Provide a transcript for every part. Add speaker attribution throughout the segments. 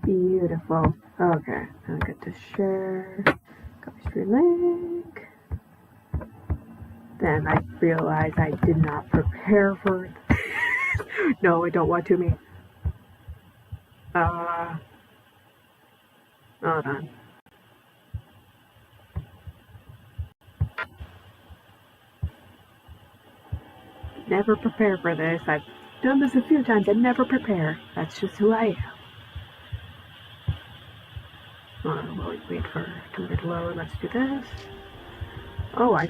Speaker 1: Beautiful. Okay, now I get to share. Copy stream link. Then I realize I did not prepare for it. No, I don't want to me. Hold on. Never prepare for this. I've done this a few times and never prepare. That's just who I am. We'll wait for it to load. Let's do this. Oh, I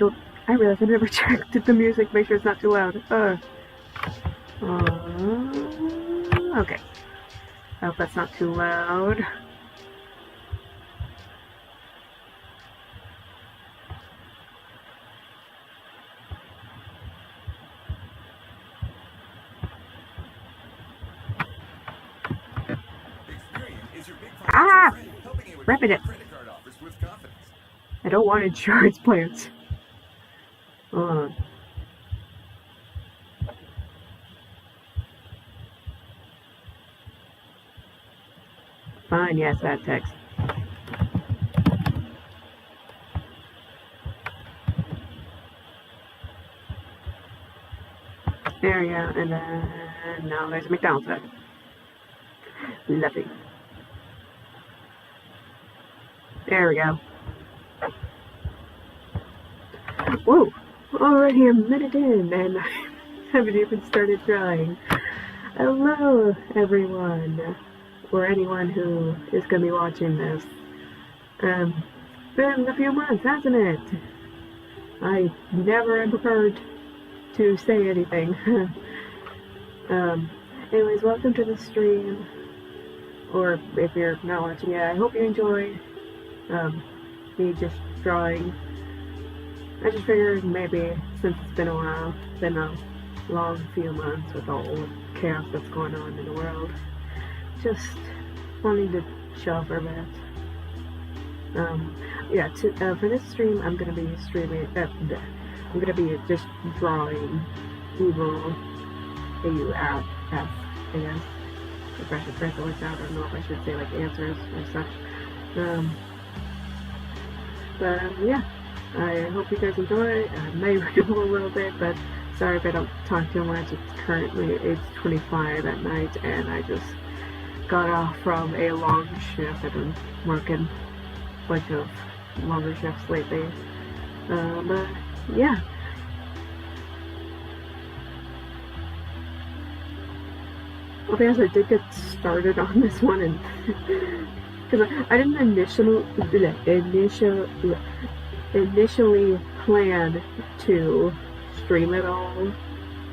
Speaker 1: realize I never checked the music, make sure it's not too loud. Okay. I hope that's not too loud. Ah! Repping it. I don't want insurance plans. Hold on. Fine, yes, that text. There we go, and then now there's a McDonald's bag. Lovely. There we go. Whoa! Already a minute in, and I haven't even started drawing. Hello, everyone, or anyone who is going to be watching this. Been a few months, hasn't it? I never am prepared to say anything. Anyways, welcome to the stream. Or if you're not watching yet, I hope you enjoy me just drawing. I just figured maybe since it's been a while, been a long few months with all the chaos that's going on in the world, just wanting to chill for a bit. Yeah, for this stream, I'm gonna be streaming. I'm gonna be just drawing Evil AUF, I guess. If I should print the words out, I don't know if I should say like answers or such. Yeah, I hope you guys enjoy. I may ramble a little bit, but sorry if I don't talk too much. It's currently 8:25 at night, and I just got off from a long shift. I've been working a bunch of longer shifts lately. But yeah. Well, I guess I did get started on this one, and because I didn't initially plan to stream it all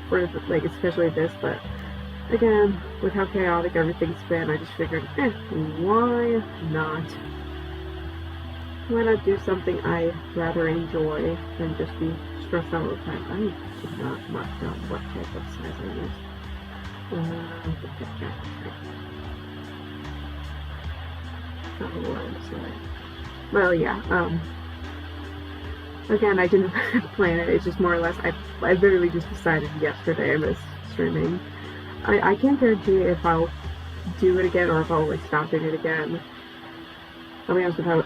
Speaker 1: for like especially this, but again, with how chaotic everything's been, I just figured, why not? Why not do something I rather enjoy than just be stressed out all the time? I did not mark down what type of size I used. Well, yeah, again, I didn't plan it, it's just more or less, I literally just decided yesterday I was streaming. I can't guarantee if I'll do it again or if I'll like stop doing it again. I'll be honest with how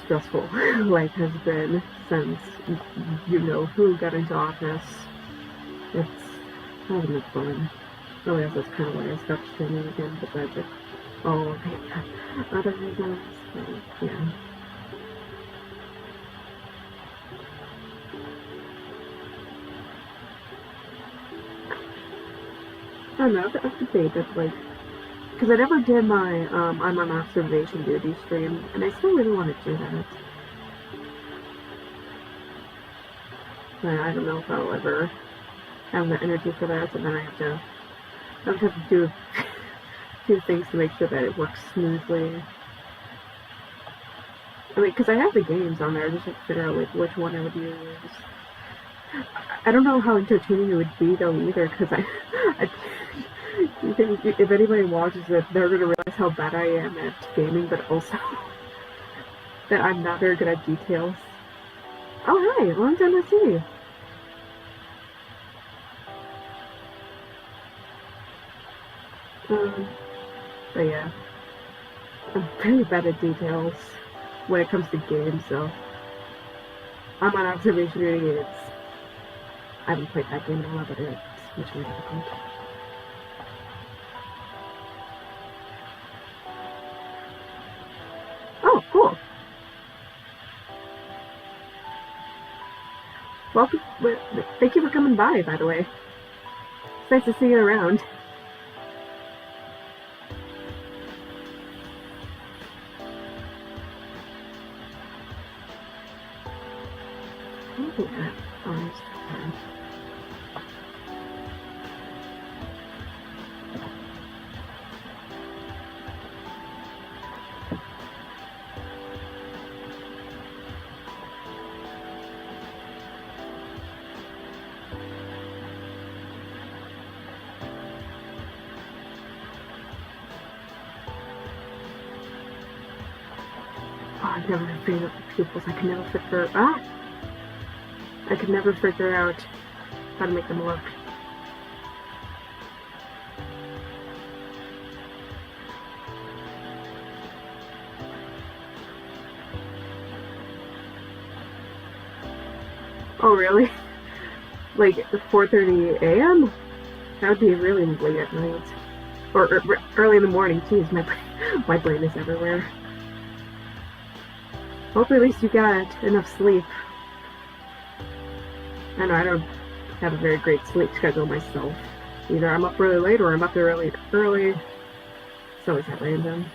Speaker 1: stressful life has been since you know who got into office. It hasn't been fun. Oh yes, that's kind of why I stopped streaming again, besides like all the other reasons. Yeah. I don't know, I've debated, like, because I never did my, I'm on observation duty stream, and I still really want to do that. But I don't know if I'll ever have the energy for that, and then I have to do a few things to make sure that it works smoothly. I mean, because I have the games on there, I just have to figure out like which one I would use. I don't know how entertaining it would be though either, because if anybody watches it, they're gonna realize how bad I am at gaming, but also that I'm not very good at details. Oh hi, long time no see. But yeah. I'm very bad at details when it comes to games, so I'm on observation duty. I haven't played that game in a while, but it's much more difficult. Oh, cool. Welcome. Thank you for coming by the way. It's nice to see you around. I never figured out the pupils. I could never figure out how to make them work. Oh really? Like 4:30 a.m.? That would be really late at night. Or early in the morning. Jeez, my brain is everywhere. Hope at least you got enough sleep. I know I don't have a very great sleep schedule myself. Either I'm up really late or I'm up really early. It's always that random.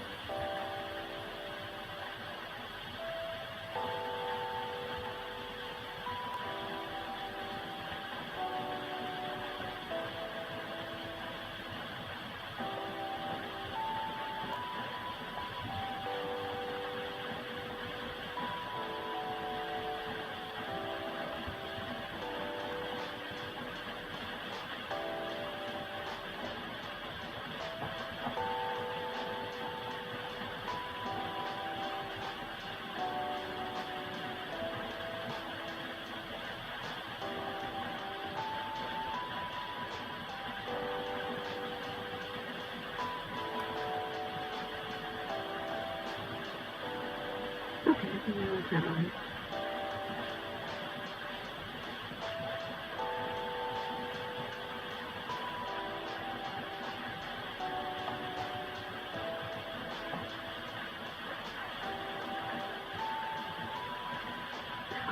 Speaker 1: Okay, I think I like that one.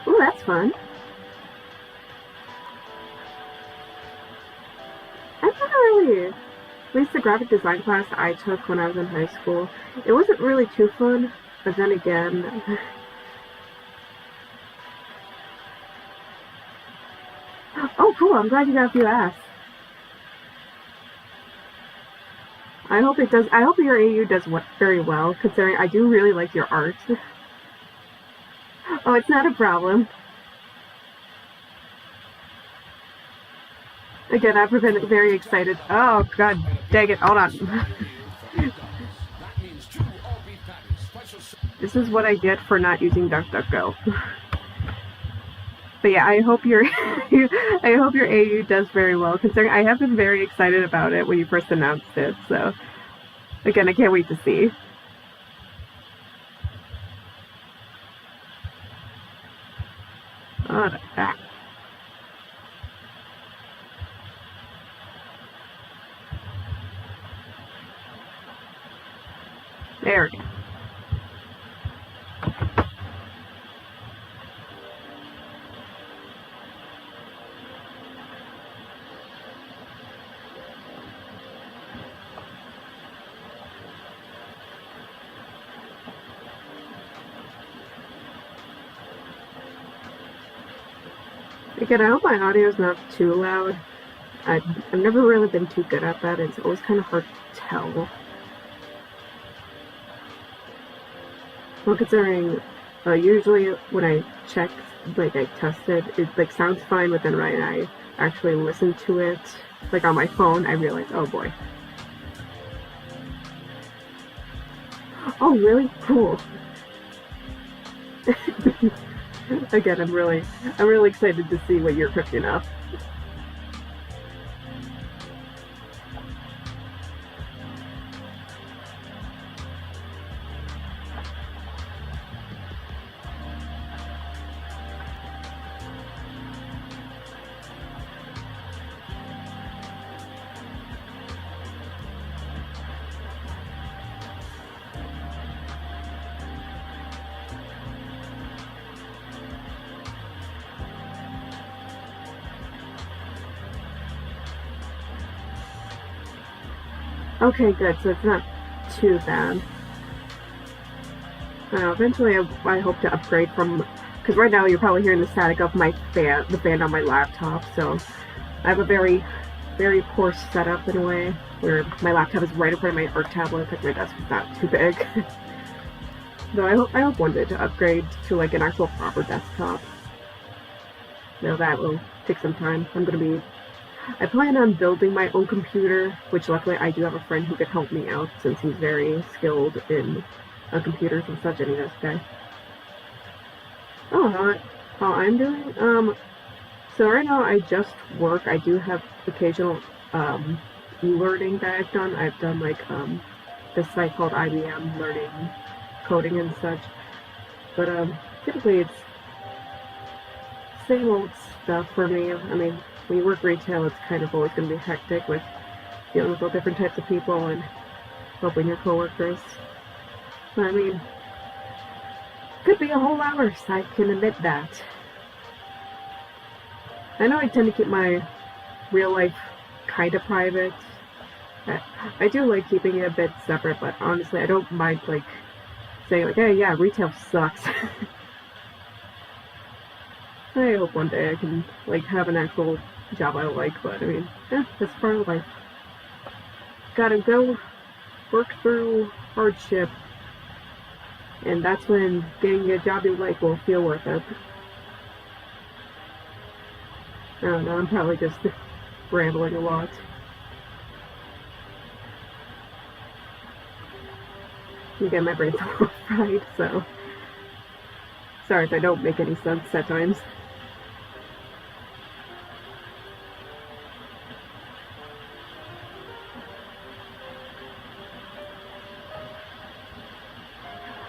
Speaker 1: Oh, that's fun. I never really, at least the graphic design class I took when I was in high school, it wasn't really too fun, but then again, oh cool, I'm glad you got a few asks. I hope your AU does very well, considering I do really like your art. Oh, it's not a problem. Again, I've been very excited. Oh, god dang it, hold on. This is what I get for not using DuckDuckGo. But yeah, I hope your I hope your AU does very well, considering I have been very excited about it when you first announced it, so again, I can't wait to see. Oh, the back. There we go. Again, I hope my audio is not too loud. I've never really been too good at that. It's always kind of hard to tell. Well, considering usually when I check, like I test it, it like sounds fine, but then when I actually listen to it, like on my phone, I realize, oh boy. Oh, really? Cool. Again, I'm really excited to see what you're cooking up. Okay, good. So it's not too bad. Eventually, I hope to upgrade from, because right now you're probably hearing the static of my fan, the fan on my laptop. So I have a very, very poor setup in a way, where my laptop is right in front of my art tablet because my desk is not too big. Though I hope one day to upgrade to like an actual proper desktop. Now that will take some time. I plan on building my own computer, which luckily I do have a friend who could help me out since he's very skilled in computers and such, and he knows guy. Oh, how I'm doing? So right now I just work. I do have occasional e-learning that I've done. I've done like this site called IBM Learning Coding and such. But typically it's same old stuff for me. I mean, when you work retail, it's kind of always going to be hectic with dealing with all different types of people and helping your coworkers. But I mean, could be a whole hour, so I can admit that. I know I tend to keep my real life kind of private. I do like keeping it a bit separate, but honestly, I don't mind like saying like, hey, yeah, retail sucks. I hope one day I can like have an actual job I like, but I mean, that's part of life. Gotta go work through hardship, and that's when getting a job you like will feel worth it. I don't know, I'm probably just rambling a lot. Again, my brain's a little fried, so sorry if I don't make any sense at times.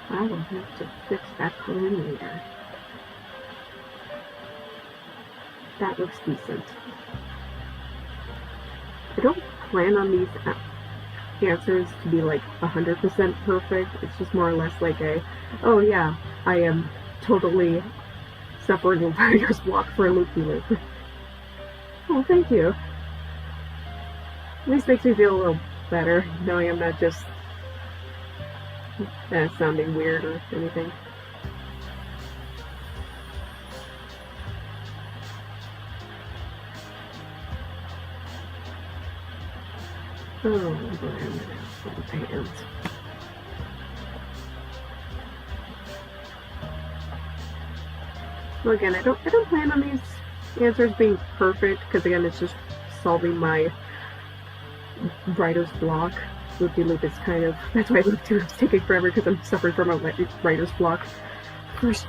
Speaker 1: I will have to fix that plan later. That looks decent. I don't plan on these answers to be like 100% perfect. It's just more or less like oh yeah, I am totally suffering a writer's block for a loop-de-loop. Oh, thank you. At least makes me feel a little better knowing I'm not just sounding weird or anything. Oh, boy, I'm gonna have some pants. Well, again, I don't plan on these answers being perfect because again, it's just solving my writer's block. Loop-de-loop is kind of, that's why loop-de-loop is taking forever because I'm suffering from a writer's block. First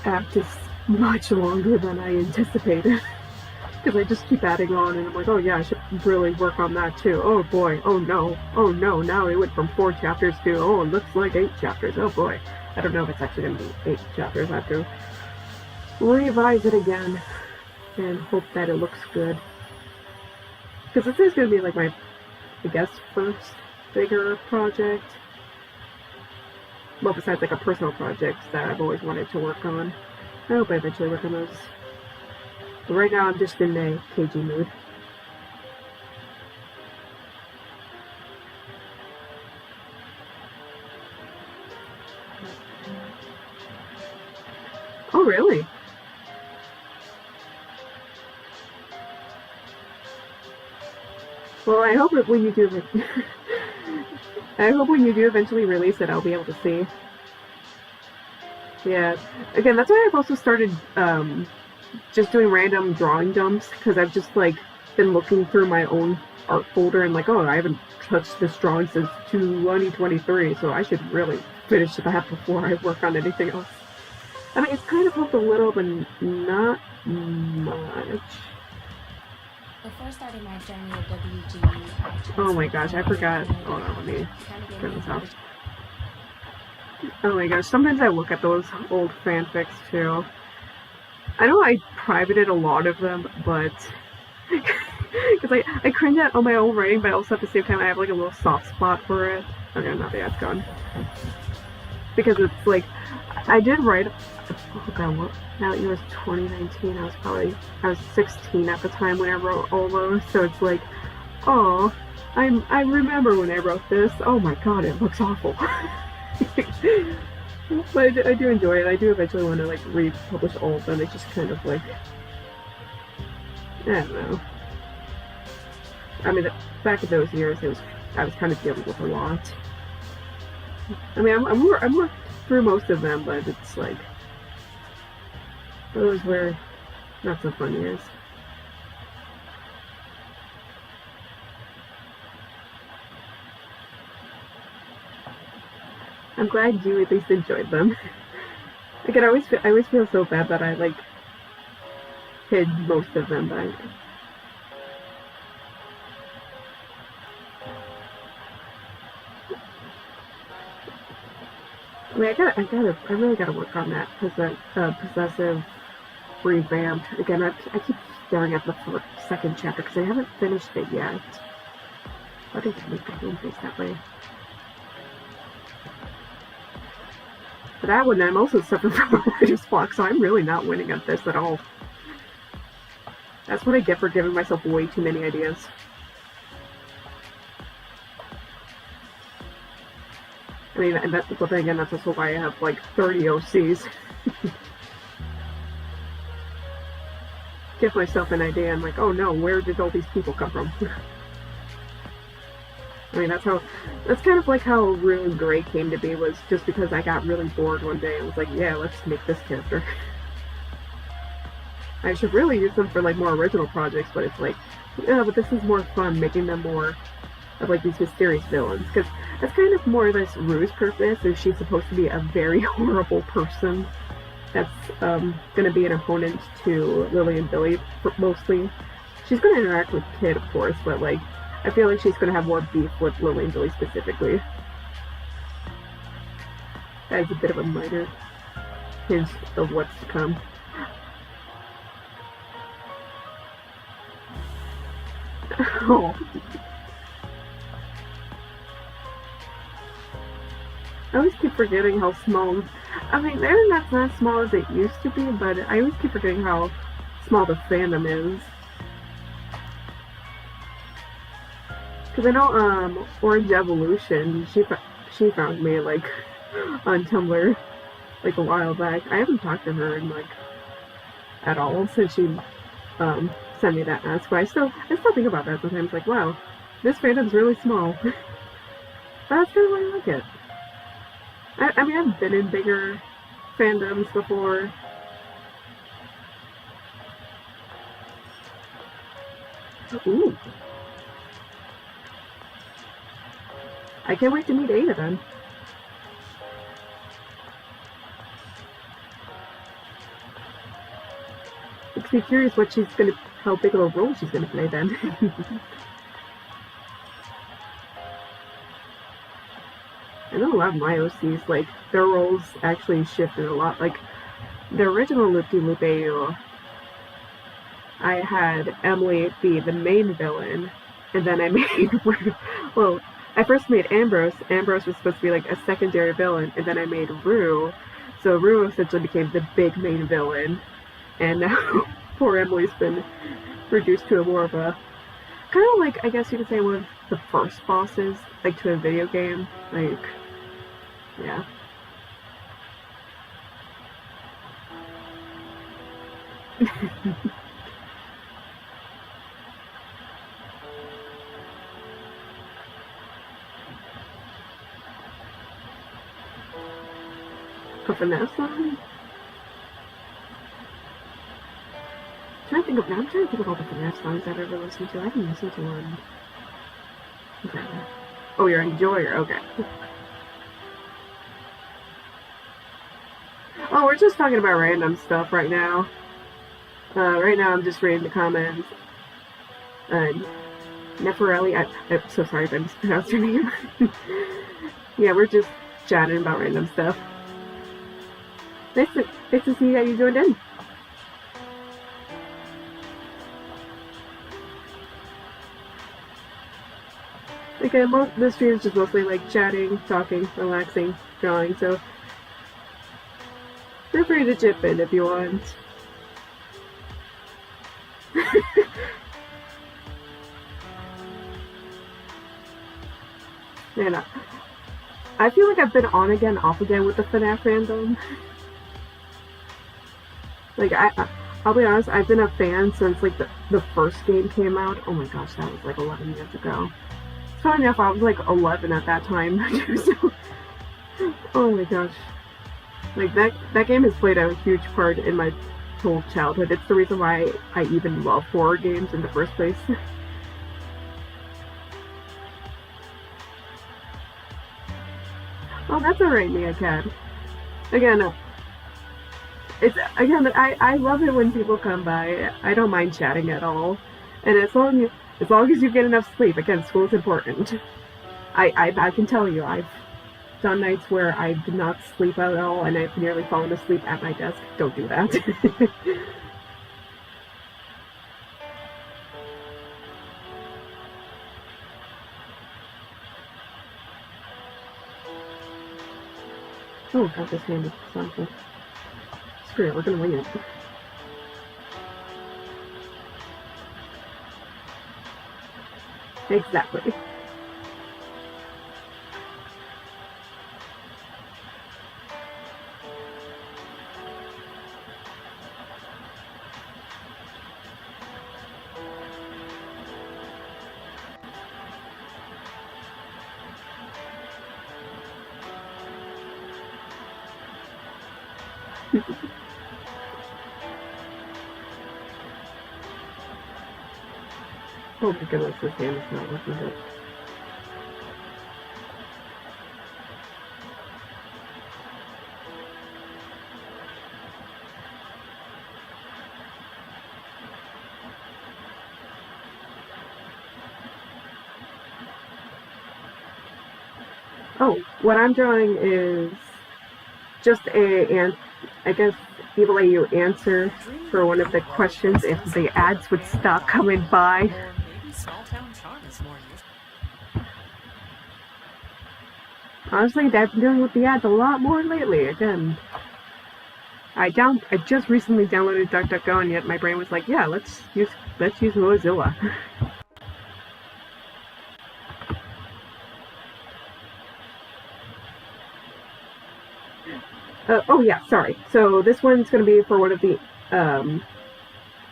Speaker 1: act is much longer than I anticipated. Because I just keep adding on and I'm like, oh yeah, I should really work on that too. Oh boy, oh no, now it went from 4 chapters to, oh, it looks like 8 chapters. Oh boy. I don't know if it's actually going to be 8 chapters. I have to revise it again and hope that it looks good. Because this is going to be like my, I guess, first bigger project. Well, besides like a personal project that I've always wanted to work on. I hope I eventually work on those. But right now I'm just in a KG mood. Oh, really? Well, I hope that when you do I hope when you do eventually release it, I'll be able to see. Yeah. Again, that's why I've also started just doing random drawing dumps, because I've just like been looking through my own art folder and like, oh, I haven't touched this drawing since 2023, so I should really finish that before I work on anything else. I mean, it's kind of helped a little, but not much.
Speaker 2: Before starting my journey of WG,
Speaker 1: oh my gosh, I forgot. Hold on, let me turn this off. Oh my gosh, sometimes I look at those old fanfics too. I know I privated a lot of them, but because I cringe at all my own writing, but also at the same time I have like a little soft spot for it. Okay, now that's gone. Because it's like, I did write, oh god, what, now it was 2019, I was 16 at the time when I wrote all those, so it's like, oh, I remember when I wrote this. Oh my god, it looks awful. But I do enjoy it. I do eventually want to like republish all of them. It's just kind of like, I don't know. I mean, back in those years, I was kind of dealing with a lot. I mean, I'm worked through most of them, but it's like those were not so fun years. I'm glad you at least enjoyed them. Like, I always feel so bad that I like hid most of them, but I mean, I really gotta work on that possessive revamped. Again, I keep staring at the second chapter because I haven't finished it yet. Why did I make the home face that way? For that one, I'm also suffering from writer's block, so I'm really not winning at this at all. That's what I get for giving myself way too many ideas. I mean, and but then again, that's also why I have like 30 OCs. Give myself an idea, and like, oh no, where did all these people come from? I mean, that's kind of like how Rune Gray came to be, was just because I got really bored one day and was like, yeah, let's make this character. I should really use them for like more original projects, but it's like, yeah, but this is more fun, making them more of like these mysterious villains, because that's kind of more or less Rue's purpose. Is she's supposed to be a very horrible person that's gonna be an opponent to Lily and Billy mostly. She's gonna interact with Kid, of course, but like, I feel like she's gonna have more beef with Lily and Billy specifically. That is a bit of a minor hint of what's to come. Oh. I always keep forgetting how small. I mean, the internet's not as small as it used to be, but I always keep forgetting how small the fandom is. Because I know, Orange Evolution, she found me, like, on Tumblr, like, a while back. I haven't talked to her in, like, at all since she, sent me that ask, but I still think about that sometimes, like, wow, this fandom's really small. But that's kind of why I like it. I mean, I've been in bigger fandoms before. Ooh. I can't wait to meet Ada then. Makes me curious how big of a role she's gonna play then. I know a lot of my OCs, like, their roles actually shifted a lot. Like, the original Loop-de-Loop, I had Emily be the main villain, and then I made, well, I first made Ambrose. Ambrose was supposed to be like a secondary villain, and then I made Rue. So Rue essentially became the big main villain, and now poor Emily's been reduced to a more of a, kind of like, I guess you could say, one of the first bosses, like, to a video game. Like, yeah. A finesse line? I'm trying to think of all the finesse songs I've ever listened to. I haven't listened to one. Okay. Oh, you're an enjoyer. Okay. Oh, we're just talking about random stuff right now. Right now I'm just reading the comments. Neferelli, I'm so sorry if I mispronounced your name. Yeah, we're just chatting about random stuff. Nice to see how you joined in. Again, this stream is just mostly like chatting, talking, relaxing, drawing, so feel free to chip in if you want. Man, I feel like I've been on again, off again with the FNAF fandom. Like, I'll be honest, I've been a fan since, like, the first game came out. Oh my gosh, that was, like, 11 years ago. Funny enough, I was, like, 11 at that time. So, oh my gosh. Like, that game has played a huge part in my whole childhood. It's the reason why I even love horror games in the first place. Oh, that's alright, Mia Cat. Again, I love it when people come by. I don't mind chatting at all. And as long as you get enough sleep, again, school is important. I can tell you, I've done nights where I did not sleep at all, and I've nearly fallen asleep at my desk. Don't do that. Oh god, this hand is something. Screw it, we're gonna wing it. Exactly. Oh my goodness, this hand is not looking good. Oh, what I'm drawing is just and I guess Evil AU answer for one of the questions if the ads would stop coming by.
Speaker 3: Or maybe small town charm is more useful.
Speaker 1: Honestly, I've been dealing with the ads a lot more lately. Again, I just recently downloaded DuckDuckGo, and yet my brain was like, yeah, let's use Mozilla. Oh yeah, sorry. So this one's gonna be for one of the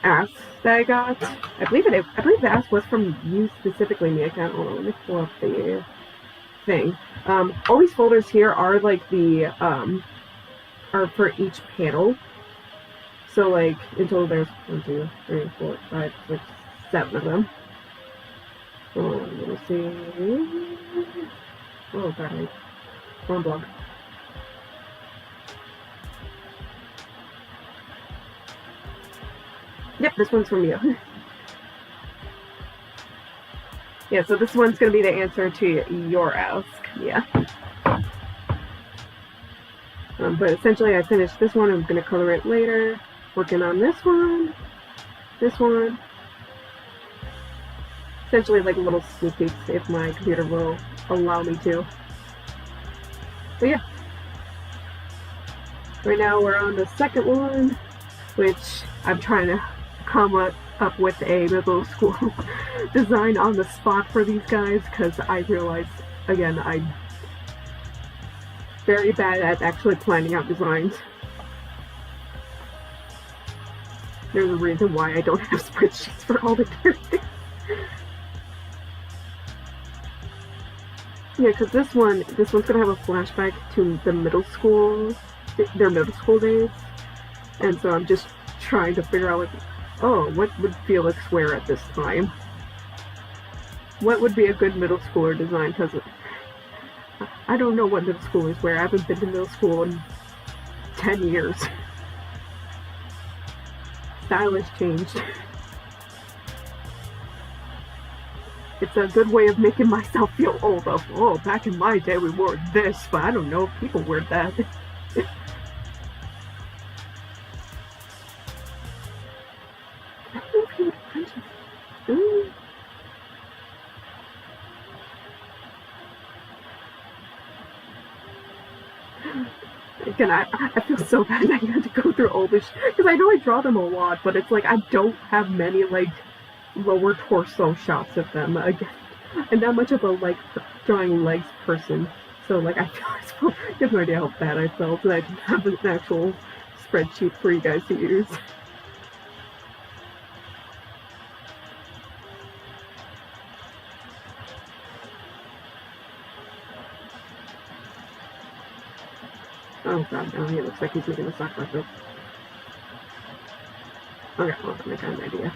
Speaker 1: asks that I got. I believe the ask was from you specifically, Mia. Hold on, let me pull up the thing. All these folders here are like the are for each panel. So like in total there's 1, 2, 3, 4, 5, 6, 7 of them. Let me see. Oh god, wrong blog. Yep, this one's from you. Yeah, so this one's going to be the answer to your ask. Yeah. But essentially I finished this one. I'm going to color it later. Working on this one. This one. Essentially like little sneak peeks if my computer will allow me to. But yeah. Right now we're on the second one, which I'm trying to come up with a middle school design on the spot for these guys, because I realized, again, I'm very bad at actually planning out designs. There's a reason why I don't have spreadsheets for all the characters. Yeah, because this one's gonna have a flashback to the middle school, their middle school days, and so I'm just trying to figure out, like, oh, what would Felix wear at this time? What would be a good middle schooler design? Because I don't know what middle schoolers wear. I haven't been to middle school in 10 years. Style has changed. It's a good way of making myself feel old. Oh, back in my day we wore this, but I don't know if people wear that. Again, I feel so bad I had to go through all this, because I know I draw them a lot, but it's like I don't have many like lower torso shots of them again, and not much of a like drawing legs person. So like I you have no idea how bad I felt that I didn't have an actual spreadsheet for you guys to use. Oh god, now he looks like he's making a sock puppet. Okay, well, I got an idea.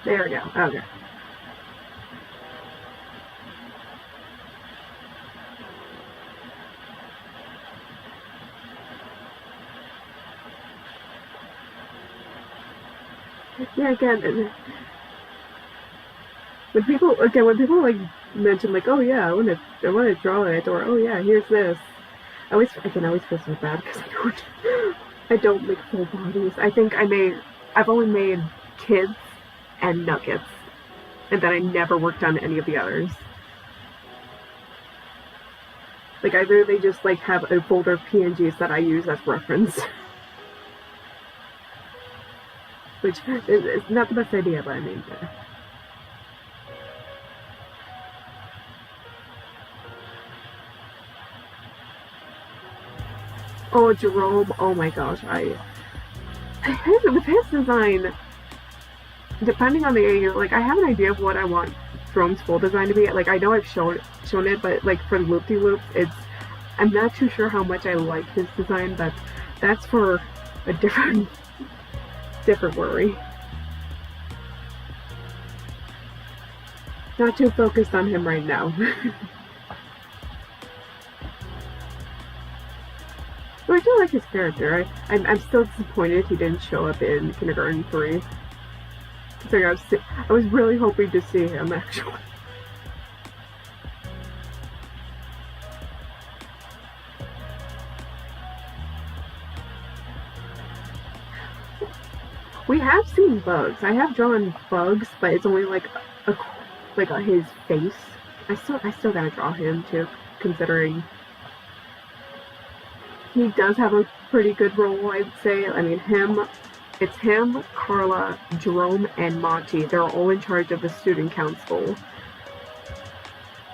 Speaker 1: There we go. Okay. Yeah, again, when people like mention like, oh yeah, I want to draw it, or oh yeah, here's this. I can always feel so bad because I don't make full bodies. I think I've only made kids and nuggets, and then I never worked on any of the others. Like I literally just like have a folder of PNGs that I use as reference. Which is not the best idea, but I mean, oh, Jerome, oh my gosh, with his design, depending on the area, like, I have an idea of what I want Jerome's full design to be. Like, I know I've shown it, but, like, for Loop-de-Loops, I'm not too sure how much I like his design, but that's for a different worry. Not too focused on him right now. But I do like his character. I'm still disappointed he didn't show up in Kindergarten 3. I was really hoping to see him, actually. We have seen bugs. I have drawn bugs, but it's only like his face. I still gotta draw him too, considering he does have a pretty good role, I'd say. I mean, it's him, Carla, Jerome, and Monty. They're all in charge of the student council.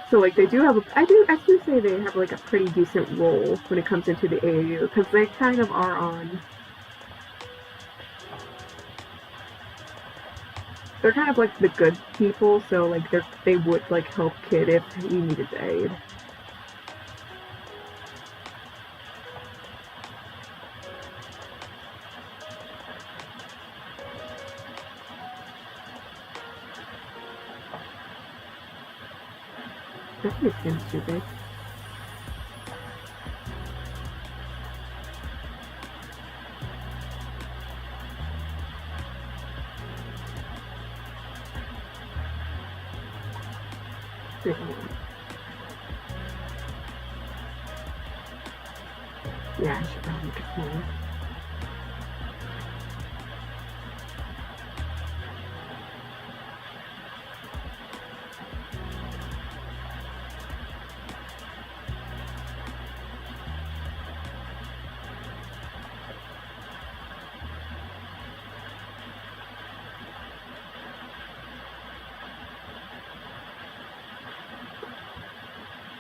Speaker 1: So, like, they do have I do say they have, like, a pretty decent role when it comes into the AAU, because they kind of are on... They're kind of, like, the good people, so, like, they would, like, help Kid if he needed aid. I think his skin's too big. Yeah, I should probably make it smaller.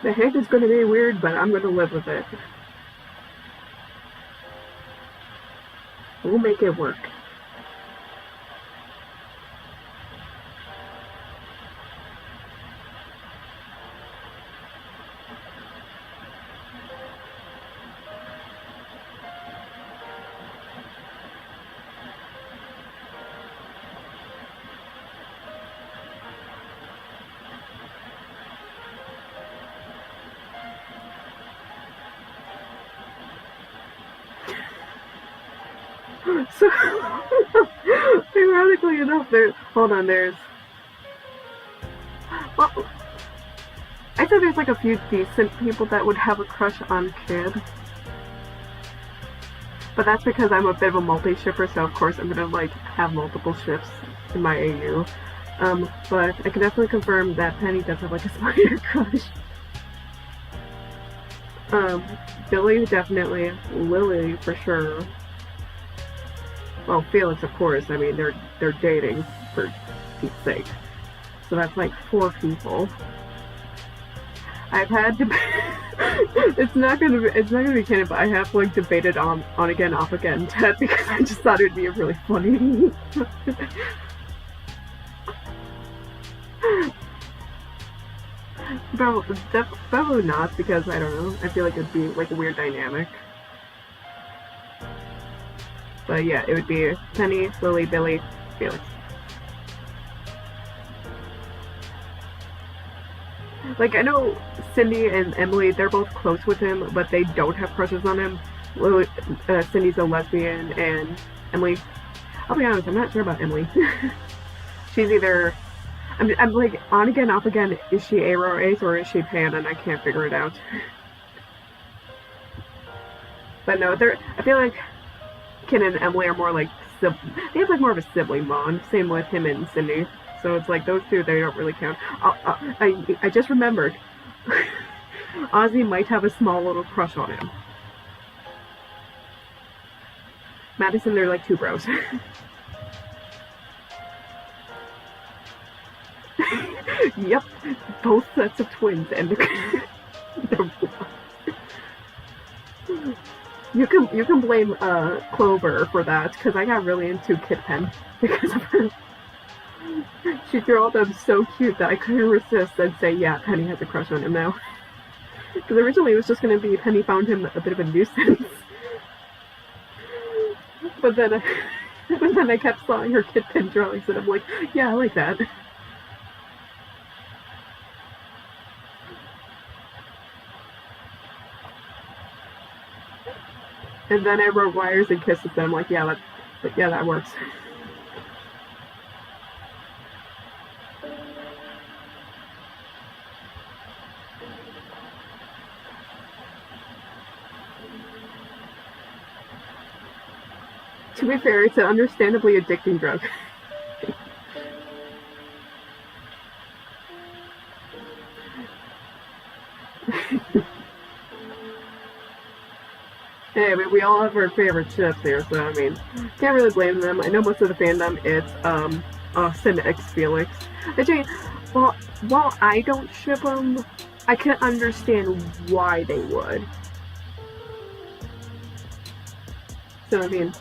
Speaker 1: The head is going to be weird, but I'm going to live with it. We'll make it work. So, ironically enough, there's... Well, I said there's like a few decent people that would have a crush on Kid. But that's because I'm a bit of a multi-shipper, so of course I'm gonna, like, have multiple ships in my AU. But I can definitely confirm that Penny does have like a spider crush. Billy definitely, Lily for sure. Well, Felix of course. I mean, they're dating for Pete's sake. So that's like 4 people. I've had it's not gonna be canon, but I have like debated on again, off again Ted because I just thought it'd be really funny. Probably not, because I don't know. I feel like it'd be like a weird dynamic. But yeah, it would be Penny, Lily, Billy, Felix. Like, I know Cindy and Emily, they're both close with him, but they don't have crushes on him. Lily, Cindy's a lesbian, and Emily, I'll be honest, I'm not sure about Emily. She's either, I'm like, on again, off again, is she A or Ace, or is she Pan, and I can't figure it out. But no, I feel like Ken and Emily are more like, they have like more of a sibling bond, same with him and Cindy. So it's like those two, they don't really count. I just remembered. Ozzy might have a small little crush on him. Madison, they're like 2 bros. Yep, both sets of twins, and they're you can blame Clover for that, because I got really into Kit Pen because of her. She drew all them so cute that I couldn't resist and say, yeah, Penny has a crush on him now. Because originally it was just going to be Penny found him a bit of a nuisance. But then I kept sawing her Kit Pen drawings, and I'm like, yeah, I like that. And then I wrote wires and kisses, and I'm like, yeah, that works. To be fair, it's an understandably addicting drug. Hey, I mean, we all have our favorite ships here, so I mean, can't really blame them. I know most of the fandom, it's Austin x Felix. Actually, while I don't ship them, I can understand why they would. So I mean,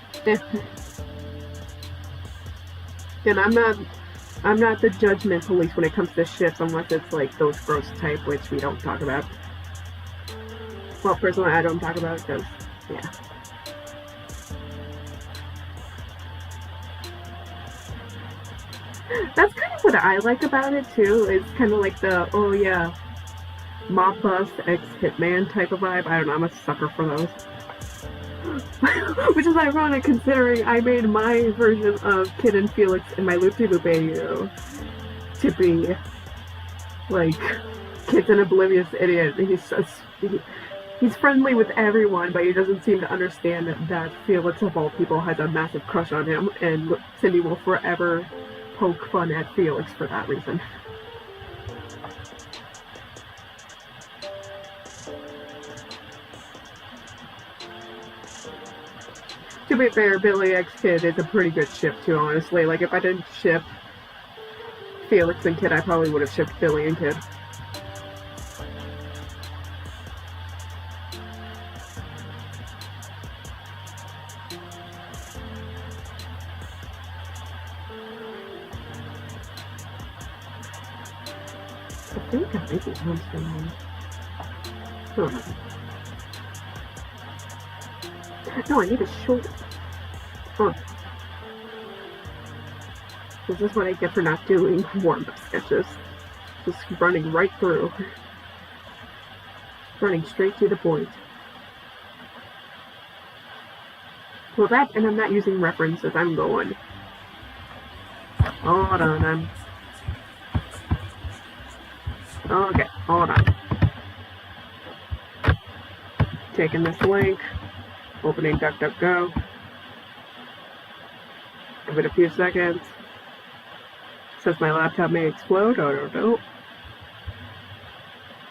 Speaker 1: and I'm not the judgment police when it comes to ships, unless it's like those gross type, which we don't talk about. Well, personally, I don't talk about it because, yeah. That's kind of what I like about it too. It's kind of like the, oh yeah, mob boss ex hitman type of vibe. I don't know, I'm a sucker for those. Which is ironic considering I made my version of Kid and Felix in my Loop-de-Loop AU to be like Kid's an oblivious idiot. He's friendly with everyone, but he doesn't seem to understand that Felix of all people has a massive crush on him, and Cindy will forever poke fun at Felix for that reason. To be fair, Billy x Kid is a pretty good ship too, honestly. Like, if I didn't ship Felix and Kid, I probably would have shipped Billy and Kid. I think I might be hamstring. Oh. No, I need a shoulder. Huh. This is what I get for not doing warm-up sketches. Just running right through. Running straight to the point. Well, that, and I'm not using references, I'm going. Hold on, Okay, hold on. Taking this link. Opening DuckDuckGo. Give it a few seconds. Says my laptop may explode. Oh, no, no.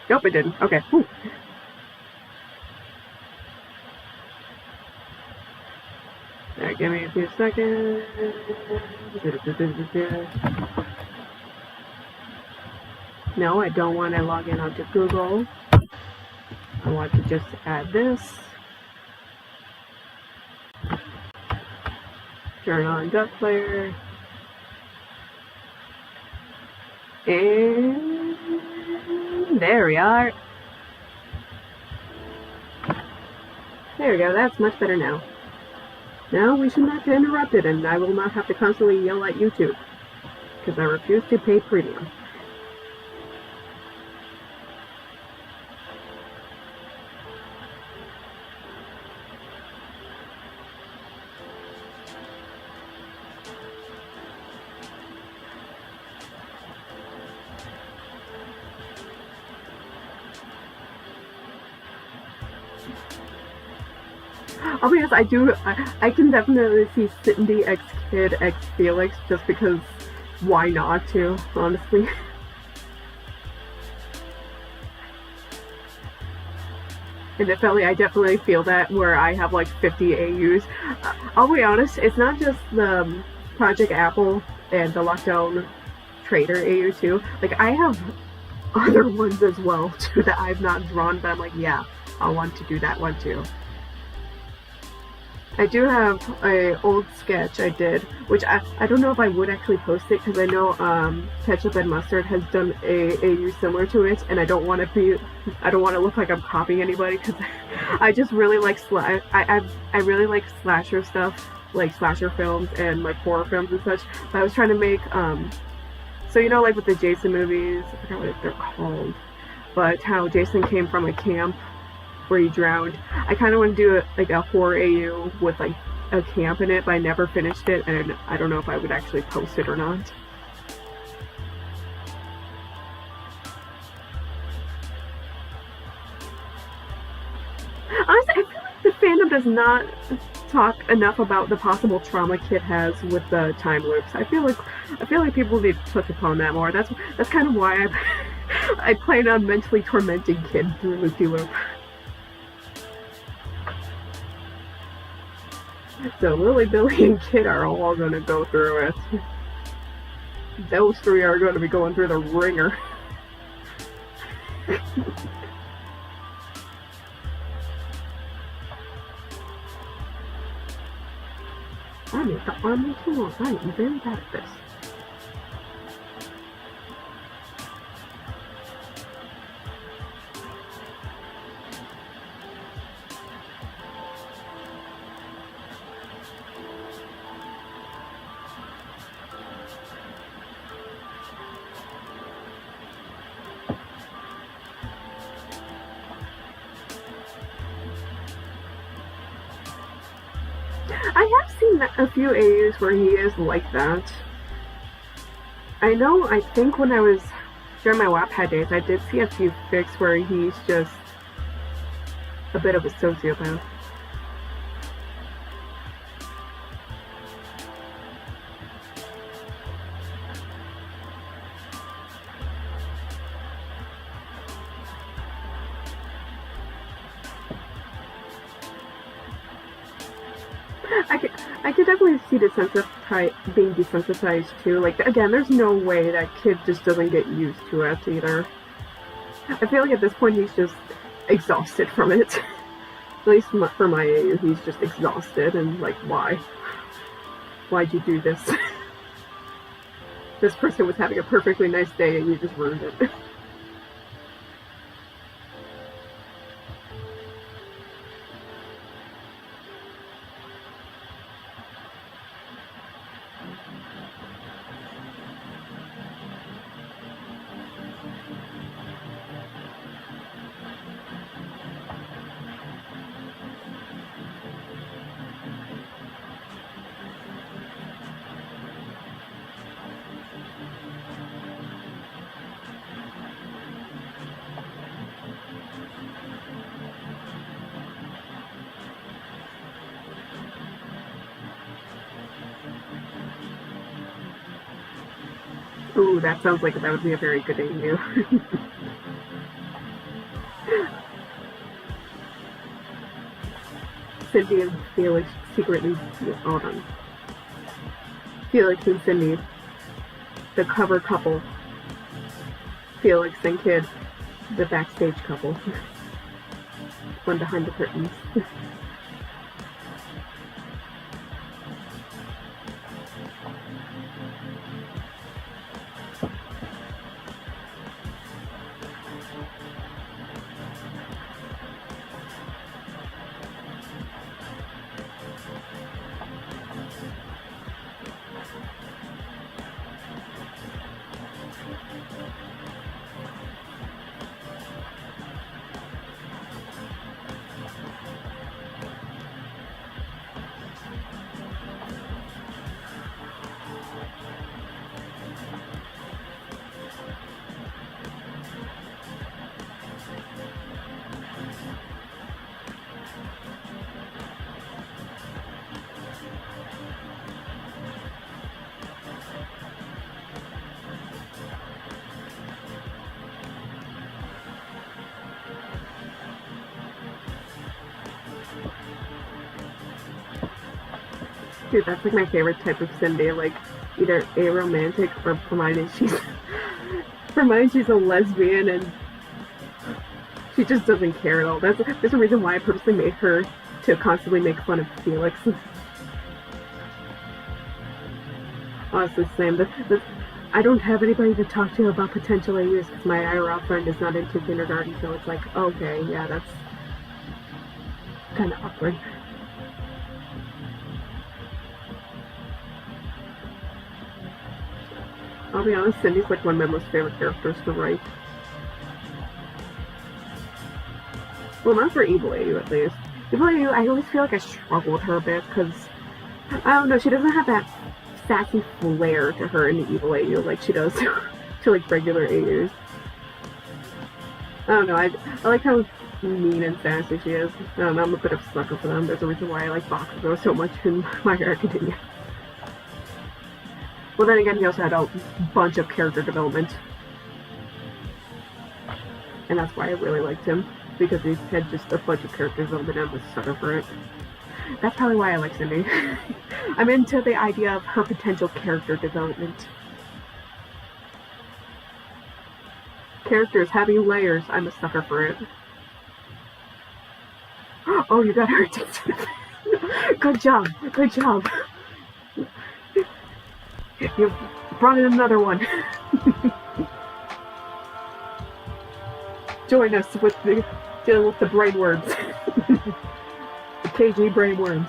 Speaker 1: Nope, it didn't. Okay. Whew. Alright, give me a few seconds. No, I don't want to log in onto Google. I want to just add this. Turn on Duck Player. And there we are. There we go, that's much better now. Now we should not get interrupted and I will not have to constantly yell at YouTube. Because I refuse to pay premium. I'll be honest, I can definitely see Cindy X Kid X Felix just because why not to, honestly. And definitely, I definitely feel that where I have like 50 AUs. I'll be honest, it's not just the Project Apple and the Lockdown Trader AU too. Like, I have other ones as well too that I've not drawn, but I'm like, yeah, I want to do that one too. I do have an old sketch I did, which I don't know if I would actually post it because I know Ketchup and Mustard has done a AU similar to it, and I don't want to look like I'm copying anybody because I just really like I really like slasher stuff, like slasher films and like horror films and such. But I was trying to make so you know, like with the Jason movies, I forgot what they're called, but how Jason came from a camp where he drowned. I kind of want to do like a horror AU with like a camp in it, but I never finished it, and I don't know if I would actually post it or not. Honestly, I feel like the fandom does not talk enough about the possible trauma Kid has with the time loops. I feel like people need to touch upon that more. That's kind of why I plan on mentally tormenting Kid through Loop-de-Loop. So Lily, Billy, and Kid are all going to go through it. Those three are going to be going through the ringer. I made the army too long. I am very bad at this. I have seen a few AUs where he is like that. I know, I think when I was during my Wattpad days, I did see a few fics where he's just a bit of a sociopath. I could definitely see being desensitized too. Like, again, there's no way that Kid just doesn't get used to it either. I feel like at this point he's just exhausted from it. At least for my AU, he's just exhausted and like, why? Why'd you do this? This person was having a perfectly nice day and you just ruined it. Ooh, that sounds like that would be a very good debut. Cindy and Felix secretly, hold on. Felix and Cindy, the cover couple. Felix and Kid, the backstage couple. One behind the curtains. Dude, that's like my favorite type of Cindy, like either aromantic or provided she's a lesbian and she just doesn't care at all. There's a reason why I purposely made her to constantly make fun of Felix. Honestly, same. I don't have anybody to talk to about potential AUs because my IRL friend is not into kindergarten, so it's like, okay, yeah, that's kind of awkward. I'll be honest, Cindy's like one of my most favorite characters to write. Well, not for Evil AU at least. Evil AU, I always feel like I struggle with her a bit because, I don't know, she doesn't have that sassy flair to her in the Evil AU like she does to like regular AUs. I don't know, I like how mean and sassy she is. I don't know, I'm a bit of a sucker for them. There's a reason why I like Bakugo so much in My Hero Academia. Well, then again, he also had a bunch of character development. And that's why I really liked him. Because he had just a bunch of character development and I was a sucker for it. That's probably why I like Cindy. I'm into the idea of her potential character development. Characters having layers, I'm a sucker for it. Oh, you got her addicted. Good job. Good job. You brought in another one. Join us with dealing with the brainworms. The KG brainworms.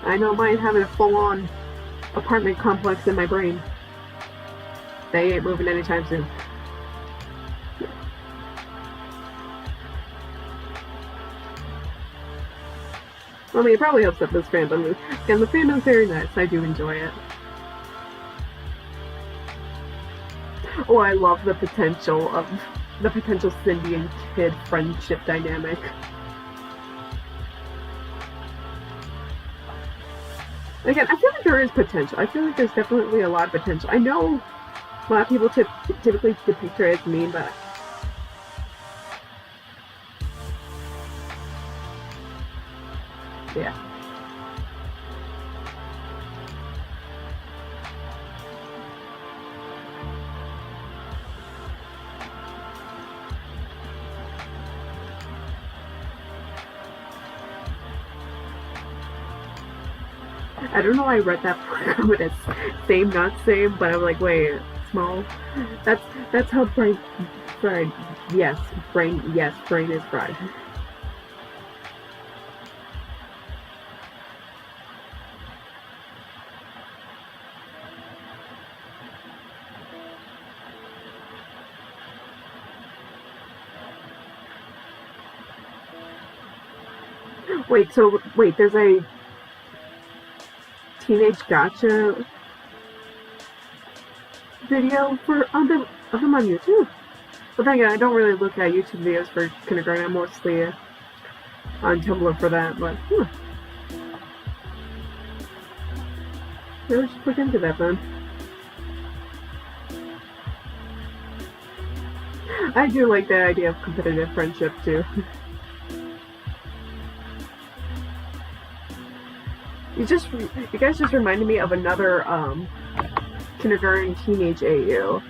Speaker 1: I know mine having a full-on apartment complex in my brain. They ain't moving anytime soon. I mean, it probably helps that this fandom is, and the fandom's very nice. I do enjoy it. Oh, I love the potential Cindy and Kid friendship dynamic. Again, I feel like there is potential. I feel like there's definitely a lot of potential. I know a lot of people typically depict her as mean, but yeah. I don't know why I read that but it's same, not same, but I'm like, wait, small? That's how brain fried. Yes, brain is fried. Wait, there's a Teenage Gotcha video of them on YouTube. But then again, I don't really look at YouTube videos for kindergarten. I'm mostly on Tumblr for that, but maybe we should look into that then. I do like the idea of competitive friendship too. You guys just reminded me of another kindergarten teenage AU.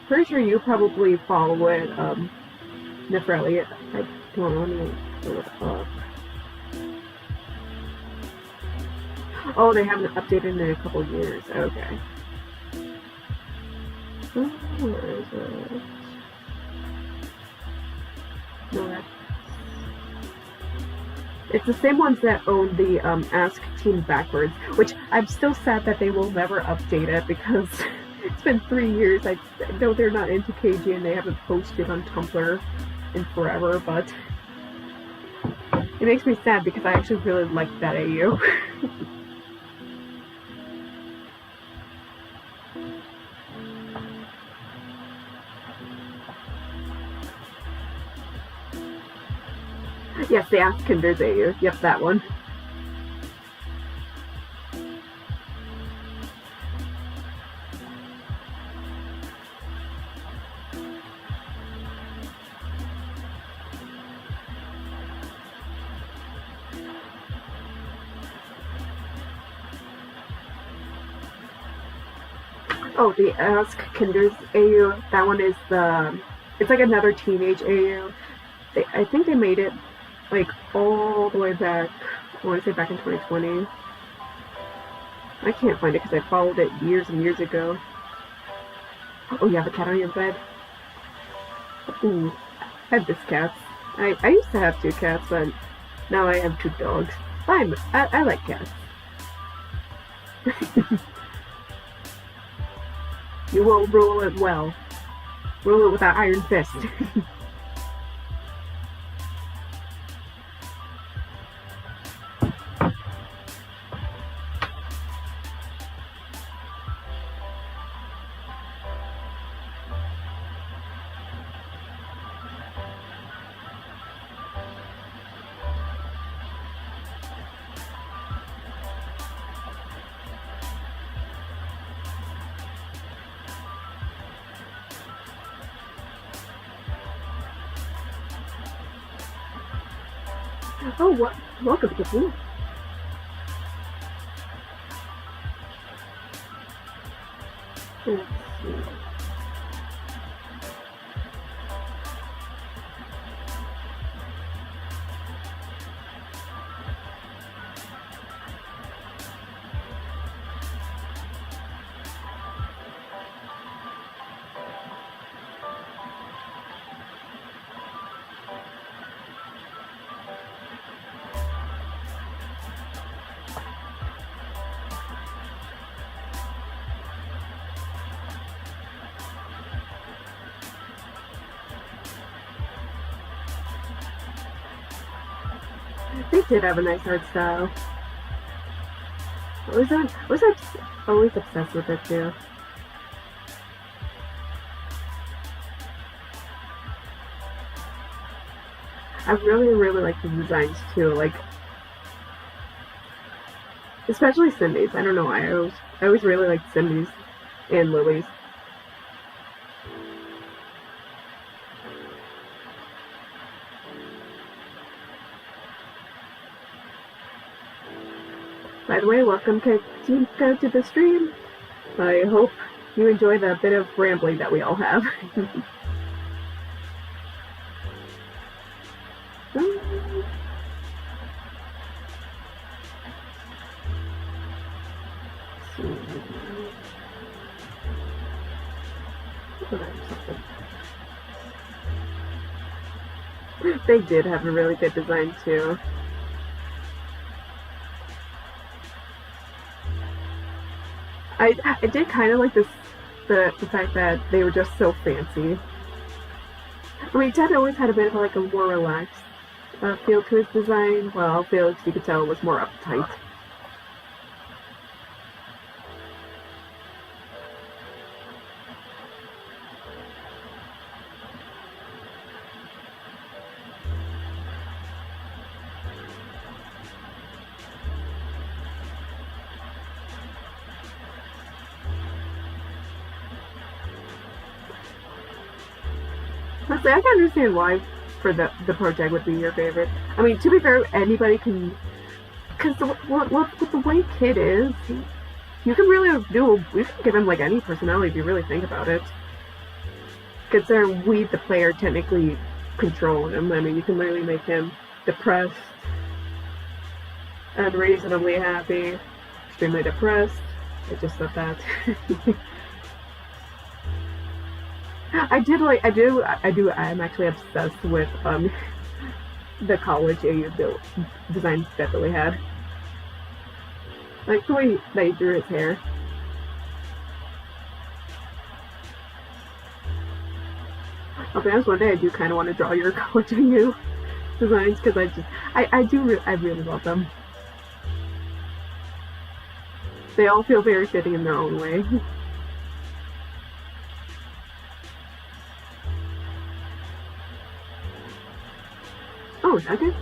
Speaker 1: Pretty sure you probably follow it, Nefrelli. I don't know, let me look it up. Oh, they haven't updated in a couple years. Okay. Oh, where is it? No, that's... It's the same ones that own the Ask Team Backwards, which I'm still sad that they will never update it because it's been 3 years. I know they're not into KG and they haven't posted on Tumblr in forever, but it makes me sad because I actually really like that AU. Yes, the Ask Kinders AU. Yep, that one. Oh, the Ask Kinders AU. That one is the... It's like another teenage AU. I think they made it like all the way back, I want to say back in 2020. I can't find it because I followed it years and years ago. Oh, you have a cat on your bed? Ooh, I have this cat. I used to have 2 cats, but now I have 2 dogs. I like cats. You will rule it well. Rule it with that iron fist. Oh, what? Welcome to the room. Let's see. They did have a nice art style. I was always obsessed with it too. I really like the designs too, like especially Cindy's. I don't know why. I always really liked Cindy's and Lily's. By the way, welcome to the stream. I hope you enjoy the bit of rambling that we all have. They did have a really good design too. I did kind of like this, the fact that they were just so fancy. I mean, Ted always had a bit of like a more relaxed feel to his design, while Felix, you could tell, was more uptight. Honestly, I can understand why for the project would be your favorite. I mean, to be fair, anybody can, because with the way Kid is, you can really do. You can give him like any personality if you really think about it. Considering we, the player, technically control him. I mean, you can literally make him depressed, unreasonably happy, extremely depressed. I just said that. I'm actually obsessed with the college AU design that Billy had. Like the way that he drew his hair. I'll be honest, one day I do kind of want to draw your college AU designs because I really love them. They all feel very fitting in their own way. Oh, Nugget?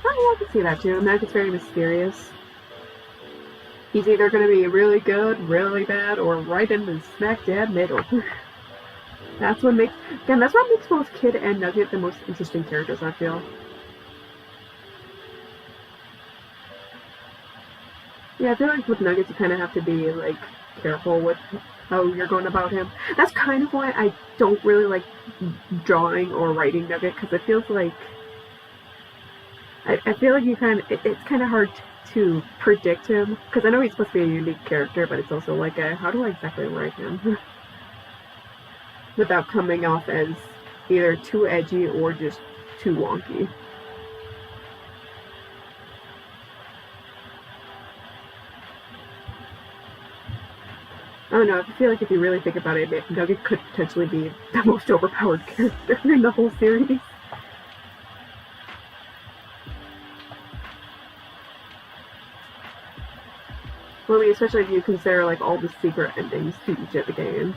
Speaker 1: Oh, yeah, I can see that too. Nugget's very mysterious. He's either going to be really good, really bad, or right in the smack dab middle. That's what makes both Kid and Nugget the most interesting characters, I feel. Yeah, I feel like with Nuggets you kind of have to be, like, careful with how you're going about him. That's kind of why I don't really like drawing or writing Nugget, because it feels like... I feel like it's kind of hard to predict him, because I know he's supposed to be a unique character, but it's also like, how do I exactly write him? Without coming off as either too edgy or just too wonky. I don't know, I feel like if you really think about it, Nugget could potentially be the most overpowered character in the whole series. Well, I mean, especially if you consider like all the secret endings to each of the games.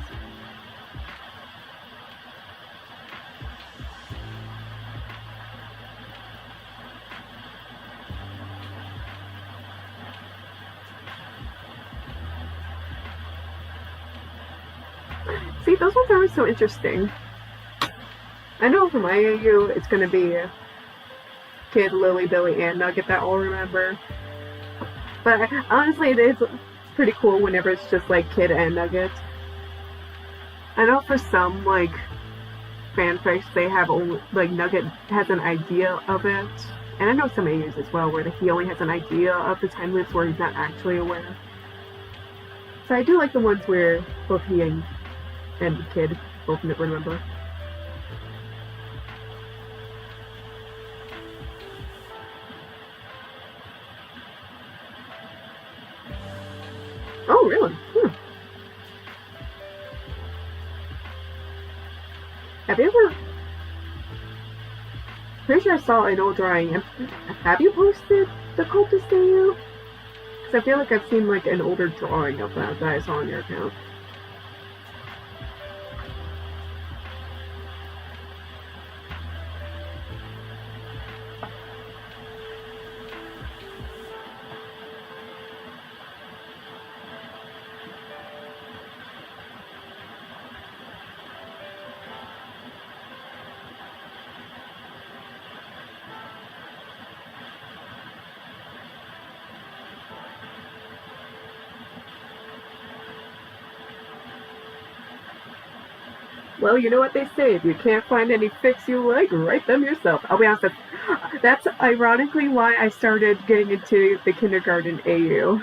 Speaker 1: See, those ones are so interesting. I know for my AU, it's gonna be Kid, Lily, Billy, and Nugget that I'll remember. But honestly, it is pretty cool whenever it's just like Kid and Nugget. I know for some like fanfics, they have only like Nugget has an idea of it, and I know some AUs as well where he only has an idea of the time loops where he's not actually aware. So I do like the ones where both he and Kid both remember. Oh, really? Have you ever... Pretty sure I saw an old drawing. Have you posted the Cultist AU? Because I feel like I've seen like an older drawing of that I saw on your account. Well, you know what they say, if you can't find any fics you like, write them yourself. I'll be honest, that's ironically why I started getting into the kindergarten AU.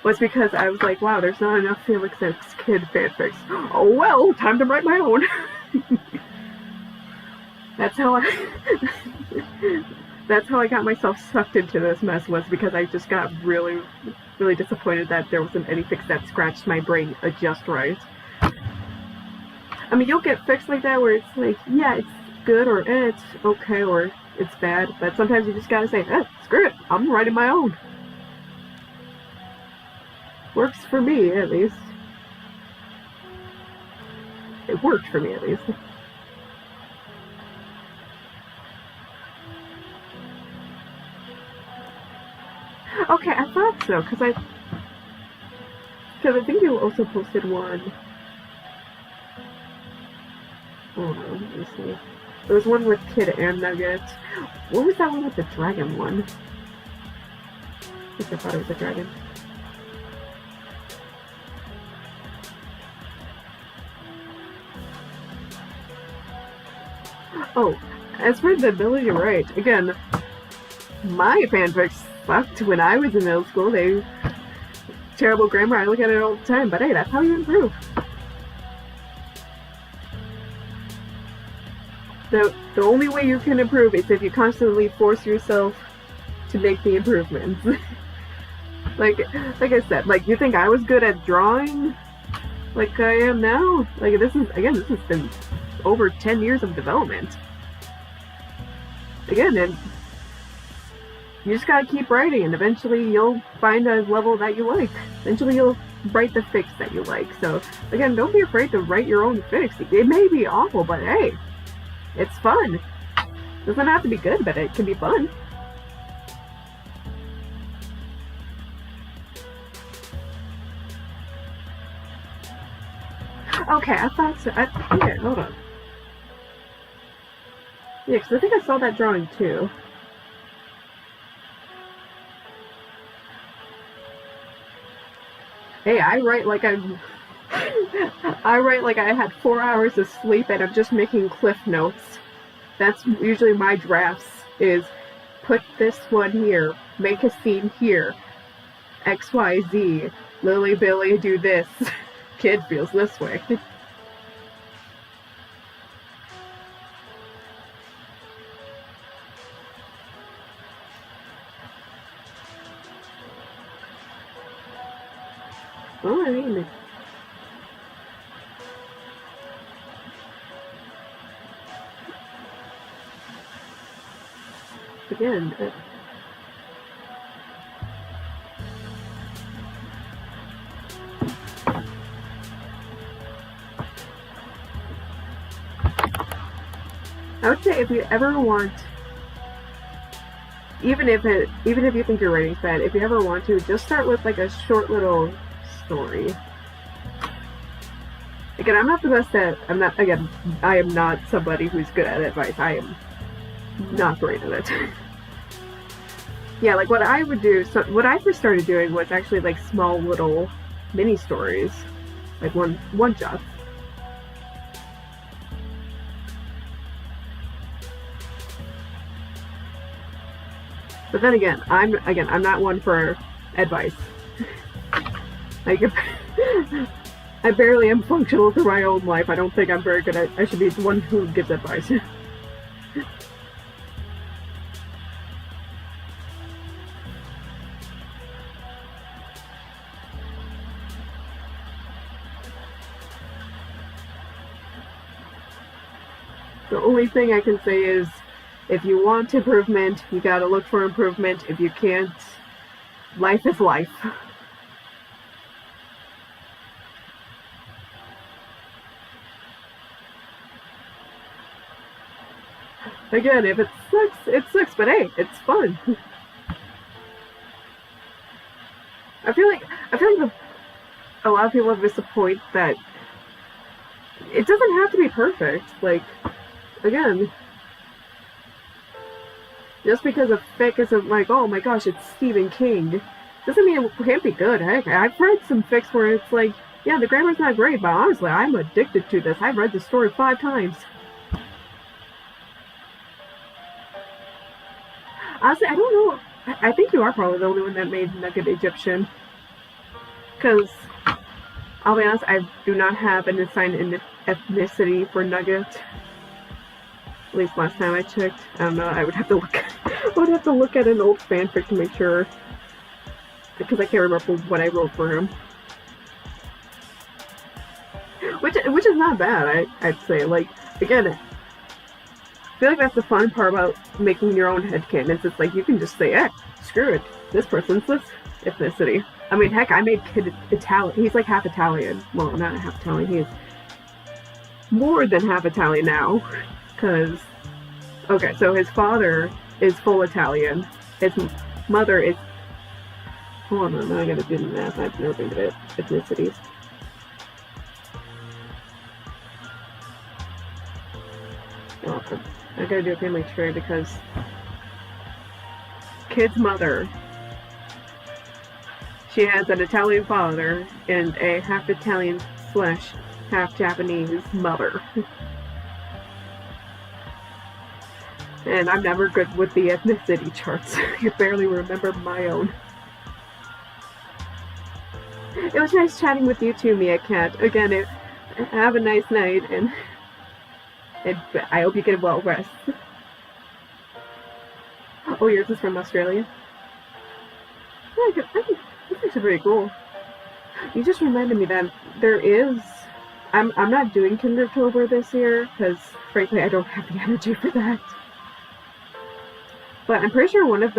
Speaker 1: Was because I was like, wow, there's not enough Felix X Kid fanfics. Oh well, time to write my own. That's how I got myself sucked into this mess, was because I just got really, really disappointed that there wasn't any fics that scratched my brain just right. I mean, you'll get fics like that where it's like, yeah, it's good, or it's okay, or it's bad, but sometimes you just gotta say, screw it, I'm writing my own. Works for me, at least. It worked for me, at least. Okay, I thought so, because I think you also posted one. Oh, let me see. There was one with Kid and Nugget. What was that one with the dragon one? I think I thought it was a dragon. Oh, as for the ability to write, again, my fanfics sucked when I was in middle school. They terrible grammar. I look at it all the time, but hey, that's how you improve. The only way you can improve is if you constantly force yourself to make the improvements. like I said, like, you think I was good at drawing like I am now? Like, this has been over 10 years of development. Again, and you just gotta keep writing, and eventually you'll find a level that you like. Eventually you'll write the fics that you like. So again, don't be afraid to write your own fics. It may be awful, but hey, it's fun. It doesn't have to be good, but it can be fun. Okay, I thought so. Yeah, hold on. Yeah, because I think I saw that drawing too. Hey, I write like I had 4 hours of sleep and I'm just making cliff notes. That's usually my drafts, is put this one here, make a scene here, XYZ, Lily Billy do this, Kid feels this way. Well, I mean, again, I would say if you ever want, even if you think your writing's bad, if you ever want to, just start with like a short little story. Again, I'm not the best at, I am not somebody who's good at advice. I am not great at it. Yeah, like what I would do, so what I first started doing was actually like small little mini stories, like one shots. But then again, I'm not one for advice. Like, I barely am functional through my own life. I don't think I'm very good at. I should be the one who gives advice. The only thing I can say is, if you want improvement, you gotta look for improvement. If you can't, life is life. Again, if it sucks, but hey, it's fun. I feel like a lot of people have this point that it doesn't have to be perfect. Like, again, just because a fic isn't like, oh my gosh, it's Stephen King, doesn't mean it can't be good. Heck, I've read some fics where it's like, yeah, the grammar's not great, but honestly, I'm addicted to this. I've read the story 5 times. Honestly, I don't know. I think you are probably the only one that made Nugget Egyptian. Because, I'll be honest, I do not have an assigned ethnicity for Nugget. At least last time I checked. I don't know, I would have to look at an old fanfic to make sure. Because I can't remember what I wrote for him. Which is not bad, I'd say. Like, again, I feel like that's the fun part about making your own headcanons. It's like, you can just say, screw it, this person's this ethnicity. I mean, heck, I made Kid Italian. He's like half Italian. Well, not half Italian, he is more than half Italian now. Because, okay, so his father is full Italian. His mother is, hold on, now I gotta do the math. I've never been good at ethnicities. I gotta do a family tree because kid's mother, she has an Italian father and a half Italian / half Japanese mother. And I'm never good with the ethnicity charts. I barely remember my own. It was nice chatting with you too, Mia Cat. Again, have a nice night, and I hope you get well rest. Oh, yours is from Australia? Yeah, that's actually pretty cool. You just reminded me that there is... I'm not doing Kindertober this year, because frankly I don't have the energy for that. But I'm pretty sure one of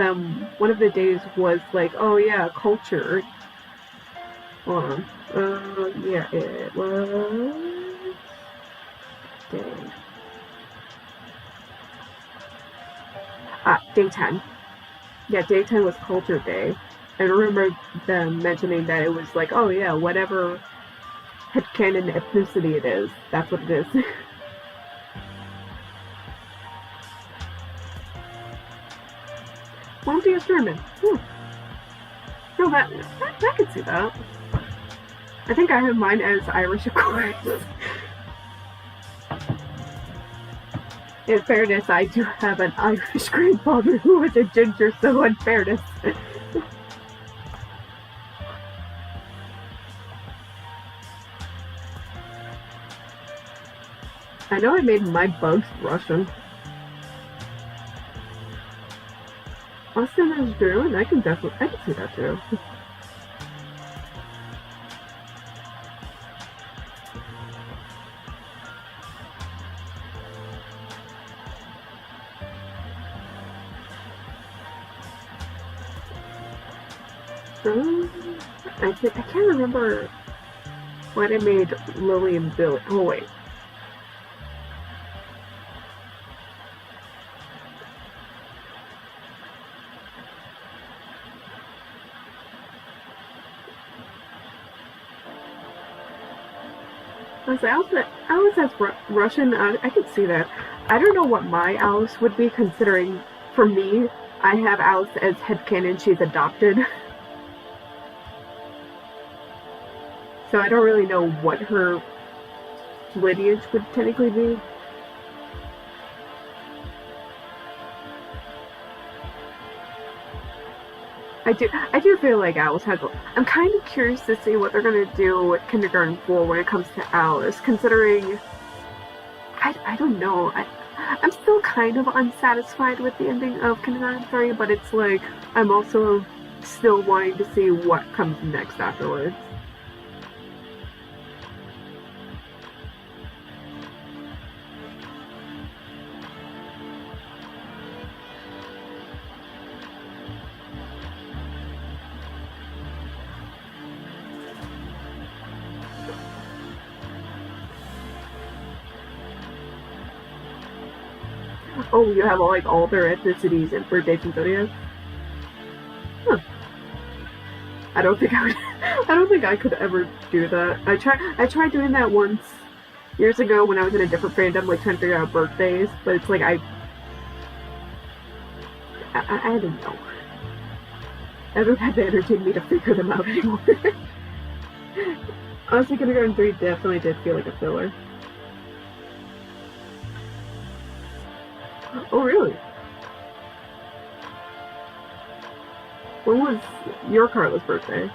Speaker 1: the days was like, oh yeah, culture. Hold on. Yeah, it was... Day. Day 10. Yeah, day 10 was Culture Day. I remember them mentioning that it was like, oh yeah, whatever headcanon ethnicity it is, that's what it is. Monty is German. No, I could see that. I think I have mine as Irish, of course. In fairness, I do have an Irish grandfather who was a ginger, so in fairness. I know I made my bugs Russian. Austin is German? I can see that too. I can't remember what I made Lily and Billy. Oh wait. Alice has Russian. I could see that. I don't know what my Alice would be, considering for me, I have Alice as headcanon. She's adopted. So I don't really know what her lineage would technically be. I do feel like Alice has... I'm kind of curious to see what they're going to do with Kindergarten 4 when it comes to Alice, considering... I don't know. I'm still kind of unsatisfied with the ending of Kindergarten 3, but it's like, I'm also still wanting to see what comes next afterwards. Oh, you have all their ethnicities and birthdays and zodiacs? Huh. I don't think I could ever do that. I tried doing that once years ago when I was in a different fandom, like trying to figure out birthdays, but it's like I don't know. I don't have the energy in me to figure them out anymore. Honestly, Kindergarten 3 definitely did feel like a filler. Oh, really? When was your Carla's birthday?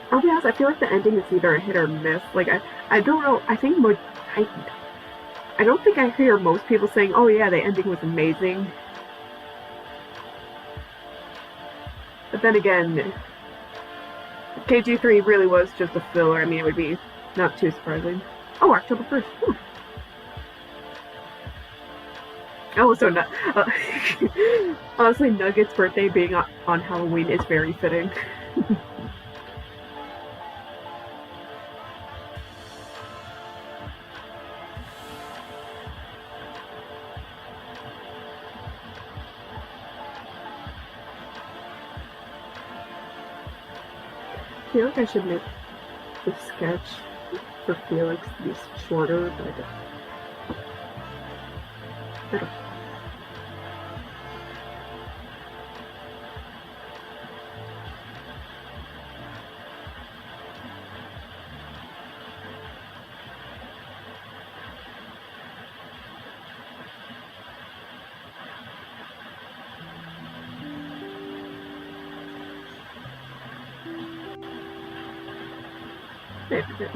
Speaker 1: I'll be honest, I feel like the ending is either a hit or miss. Like, I don't know, I think I don't think I hear most people saying, oh yeah, the ending was amazing. But then again, KG3 really was just a filler. I mean, it would be not too surprising. Oh, October 1st. Oh, so honestly, Nugget's birthday being on Halloween is very fitting. feel like I should make the sketch for Felix be shorter, but I don't. There we go.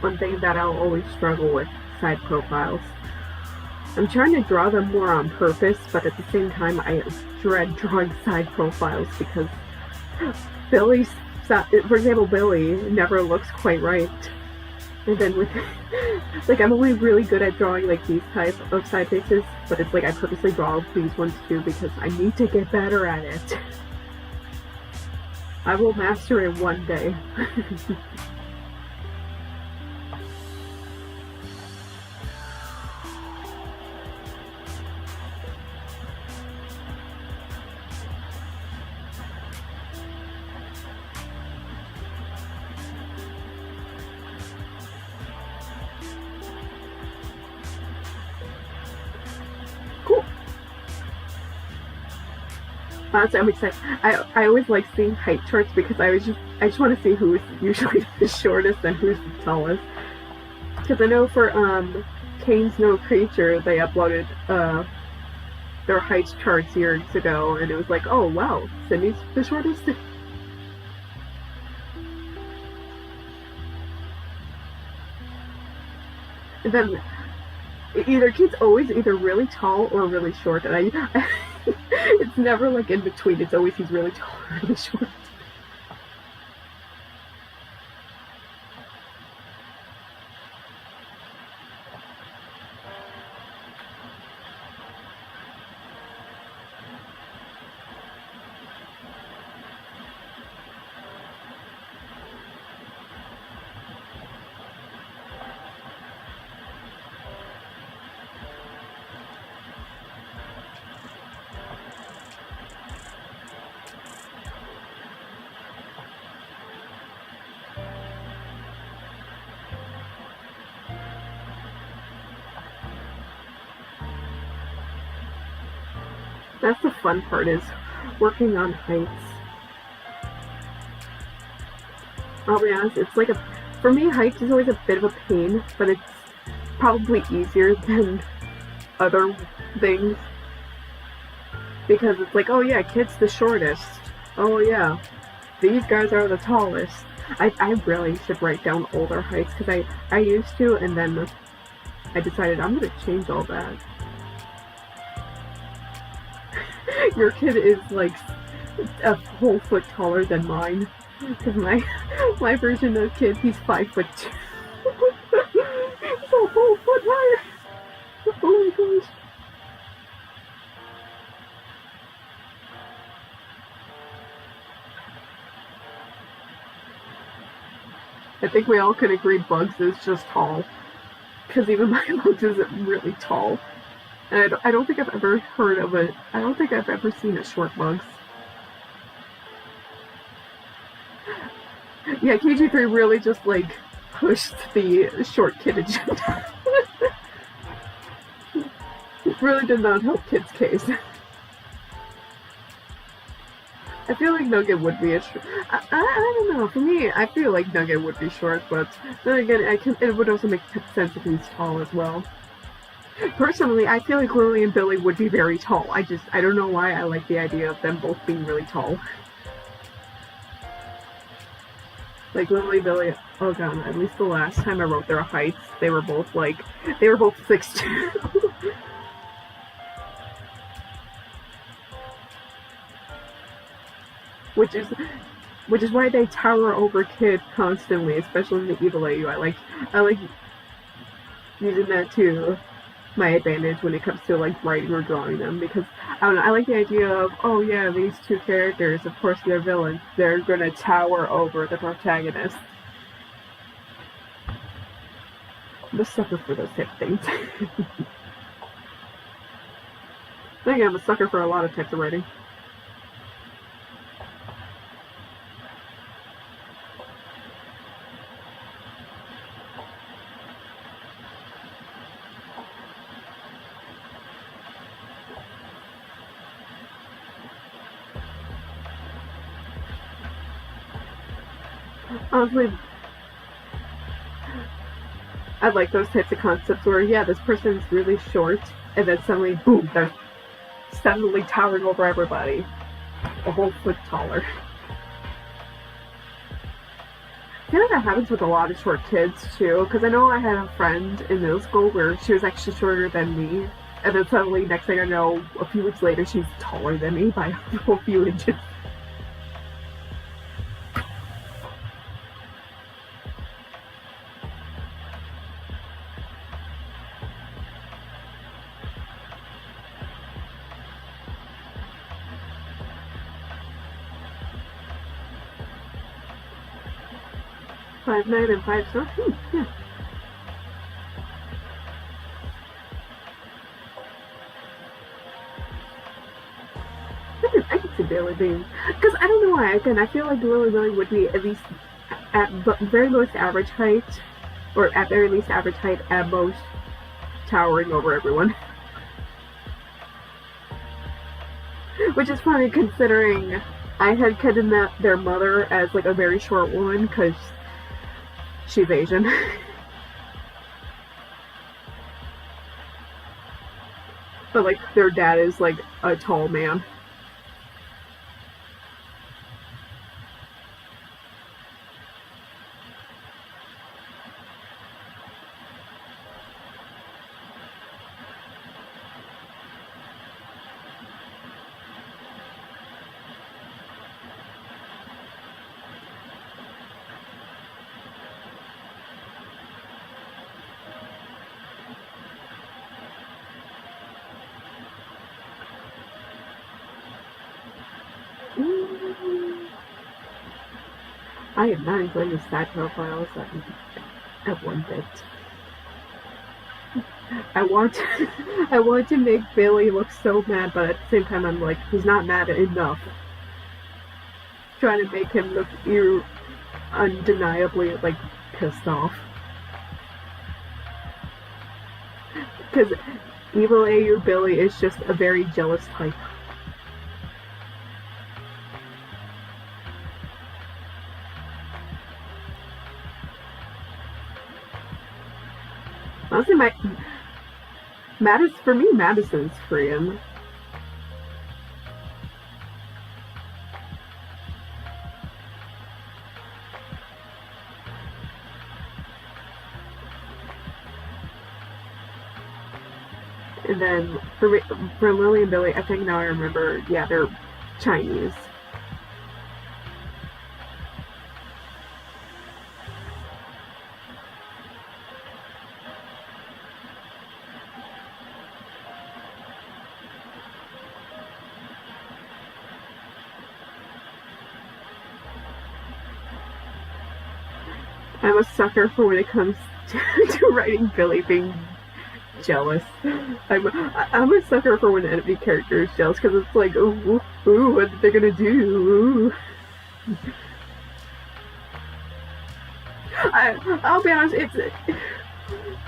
Speaker 1: One thing that I'll always struggle with side profiles. I'm trying to draw them more on purpose, but at the same time I dread drawing side profiles because Billy's, for example, Billy never looks quite right. And then with, like, I'm only really good at drawing like these type of side faces, but it's like I purposely draw these ones too because I need to get better at it. I will master it one day. Honestly, I'm excited. I always like seeing height charts because I just want to see who's usually the shortest and who's the tallest. Because I know for Kane's No Creature, they uploaded their height charts years ago, and it was like, oh wow, Sydney's the shortest. And then Kate's always either really tall or really short, and it's never like in between. It's always he's really tall or really short. That's the fun part, is working on heights. I'll be honest, it's like for me, heights is always a bit of a pain, but it's probably easier than other things. Because it's like, oh yeah, Kit's the shortest. Oh yeah, these guys are the tallest. I really should write down older heights, because I used to, and then I decided I'm going to change all that. Your kid is like a whole foot taller than mine. Because my version of kid, he's 5'2". He's a whole foot higher. Oh my gosh. I think we all could agree Bugs is just tall. Because even my Bugs isn't really tall. And I don't think I've ever heard of it. I don't think I've ever seen a short Bugs. Yeah, KG3 really just like pushed the short kid agenda. It really did not help Kid's case. I feel like Nugget would be a short. I don't know. For me, I feel like Nugget would be short, but then again, it would also make sense if he's tall as well. Personally, I feel like Lily and Billy would be very tall. I don't know why I like the idea of them both being really tall. Like Lily, Billy, oh god, at least the last time I wrote their heights, they were both 6'2". which is why they tower over Kid constantly, especially in the Evil AU. I like using that to my advantage when it comes to like writing or drawing them, because I don't know, I like the idea of, oh yeah, these two characters, of course they're villains, they're gonna tower over the protagonist. I'm a sucker for those type of things. I think I'm a sucker for a lot of types of writing. Honestly, I like those types of concepts where, yeah, this person's really short, and then suddenly, boom, they're suddenly towering over everybody. A whole foot taller. I feel like that happens with a lot of short kids, too, because I know I had a friend in middle school where she was actually shorter than me, and then suddenly, next thing I know, a few weeks later, she's taller than me by a few inches. $5, $9, and $5. Yeah. I can see Billy being, because I don't know why. Again, I feel like Billy would be at least at very lowest average height, or at very least average height, at most towering over everyone. Which is funny considering I had kind of met their mother as like a very short woman because she's Asian. But like their dad is like a tall man. I am not enjoying the stat profiles at one bit. I want to make Billy look so mad, but at the same time I'm like, he's not mad enough. Trying to make him look undeniably like pissed off. Because Evil AU Billy is just a very jealous type. Honestly, for me, Madison's Korean. And then for Lily and Billy, I think now I remember, yeah, they're Chinese. I'm a sucker for when it comes to writing Billy being jealous. I'm a sucker for when the enemy character is jealous, because it's like, ooh, what are they gonna do? I'll be honest,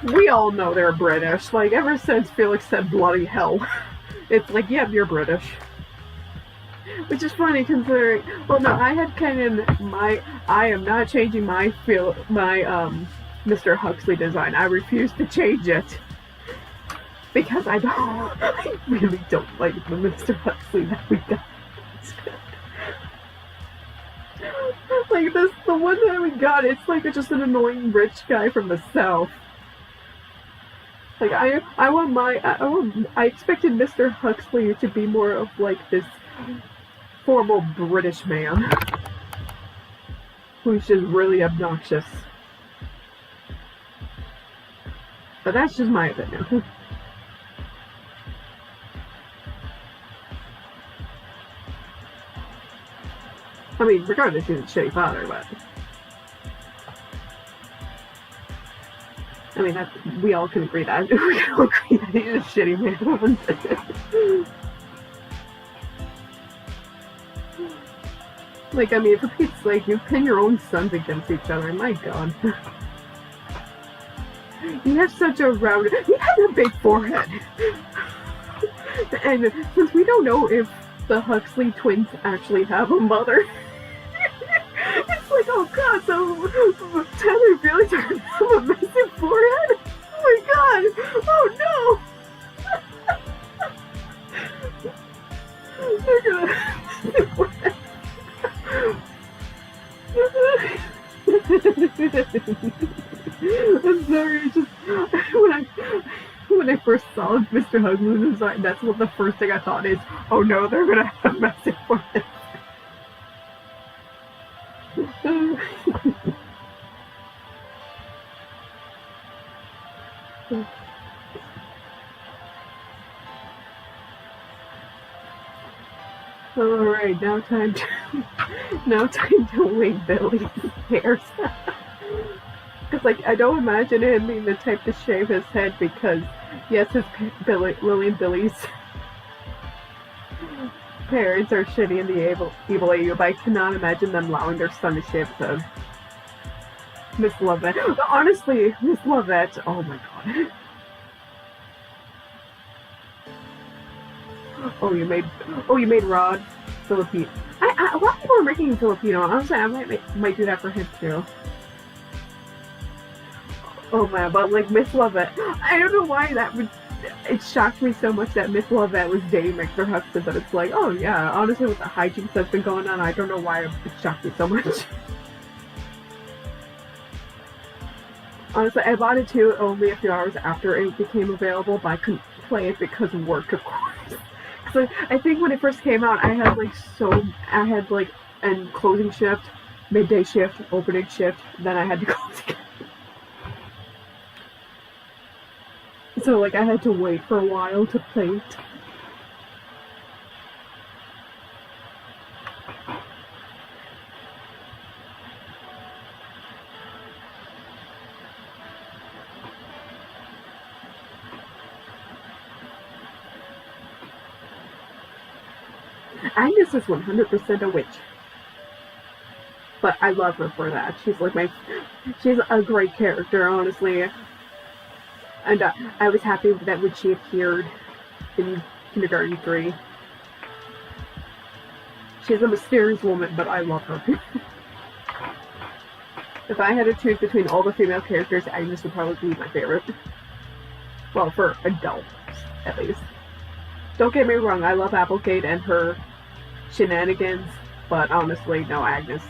Speaker 1: we all know they're British. Like, ever since Felix said bloody hell, it's like, yeah, you're British. Which is funny considering, well, no, I had kind of I am not changing my Mr. Huxley design. I refuse to change it. Because I really don't like the Mr. Huxley that we got. Like the one that we got, it's like just an annoying rich guy from the South. Like I expected Mr. Huxley to be more of like this formal British man. who's just really obnoxious. But that's just my opinion. I mean, regardless, he's a shitty father, but I mean, we all can agree that. We can all agree that he's a shitty man. Like, I mean, for Pete's sake, you pin your own sons against each other. My God. You have such a round. He has a big forehead. And since we don't know if the Huxley twins actually have a mother, it's like, oh God, so Tyler and Felix are gonna have a massive forehead? Oh my God! Oh no! They're gonna have a massive forehead. I'm sorry, it's just when I first saw Mr. Huxley's design, that's what the first thing I thought is, oh no, they're gonna have massive foreheads. Alright, now time to wing Billy's hair. Because, like, I don't imagine him being the type to shave his head because, yes, Lily and Billy's parents are shitty in the evil AU, but I cannot imagine them allowing their son to shave his head. Miss Lovett. Honestly, Miss Lovett, oh my God. Oh, you made Rod Filipino. A lot of people are making him Filipino. Honestly, I might do that for him too. Oh man, but like Miss Lovett, I don't know why it shocked me so much that Miss Lovett was dating Victor Huxley, but it's like, oh yeah, honestly with the hijinks that's been going on, I don't know why it shocked me so much. Honestly, I bought it too only a few hours after it became available, but I couldn't play it because of work, of course. So I think when it first came out, I had a closing shift, midday shift, opening shift, then I had to close again. So like I had to wait for a while to play it. Agnes is 100% a witch. But I love her for that. She's a great character, honestly. And I was happy that when she appeared in Kindergarten 3. She's a mysterious woman, but I love her. If I had to choose between all the female characters, Agnes would probably be my favorite. Well, for adults, at least. Don't get me wrong, I love Applegate and her shenanigans, but honestly, no, Agnes.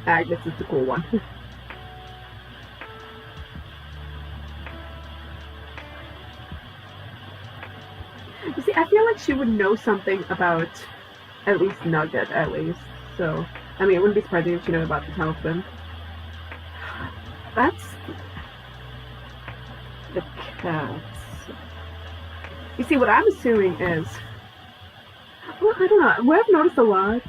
Speaker 1: Agnes is the cool one. You see, I feel like she would know something about at least Nugget, at least. So, I mean, it wouldn't be surprising if she knew about the Talisman. That's the cats. You see, what I'm assuming is, well, I don't know. What I've noticed a lot,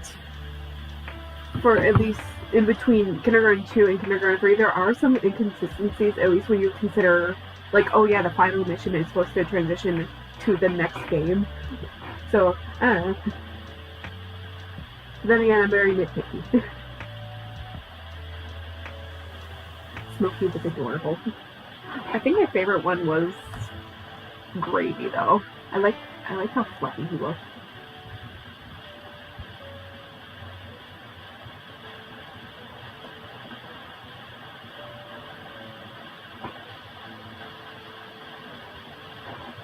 Speaker 1: for at least in between Kindergarten 2 and Kindergarten 3, there are some inconsistencies, at least when you consider, like, oh yeah, the final mission is supposed to transition to the next game. So, I don't know. Then again, I'm very nitpicky. Smokey was adorable. I think my favorite one was Gravy, though. I like how fluffy he looked.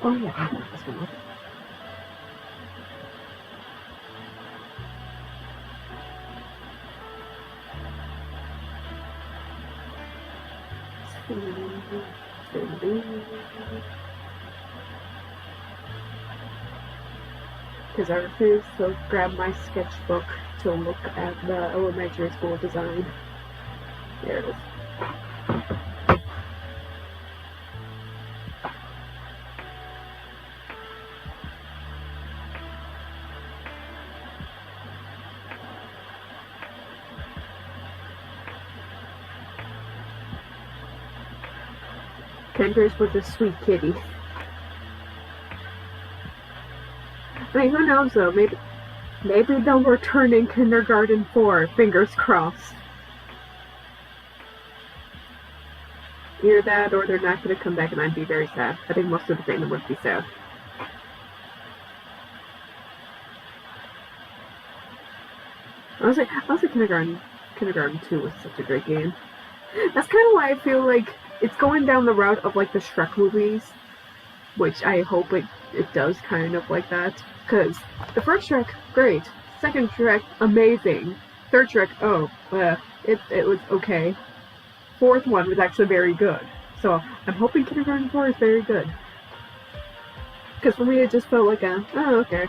Speaker 1: Oh yeah, I like this one. Because I refuse to grab my sketchbook to initial look at the elementary school design. There it is. Kendrick was a sweet kitty. I mean, who knows though? Maybe they'll return in Kindergarten 4. Fingers crossed. Either that, or they're not going to come back, and I'd be very sad. I think most of the fandom would be sad. Honestly, Kindergarten 2 was such a great game. That's kind of why I feel like it's going down the route of like the Shrek movies, which I hope it does kind of like that. Because the first Shrek, great. Second Shrek, amazing. Third Shrek, oh, it was okay. Fourth one was actually very good. So I'm hoping Kindergarten 4 is very good. Because for me it just felt like oh, okay.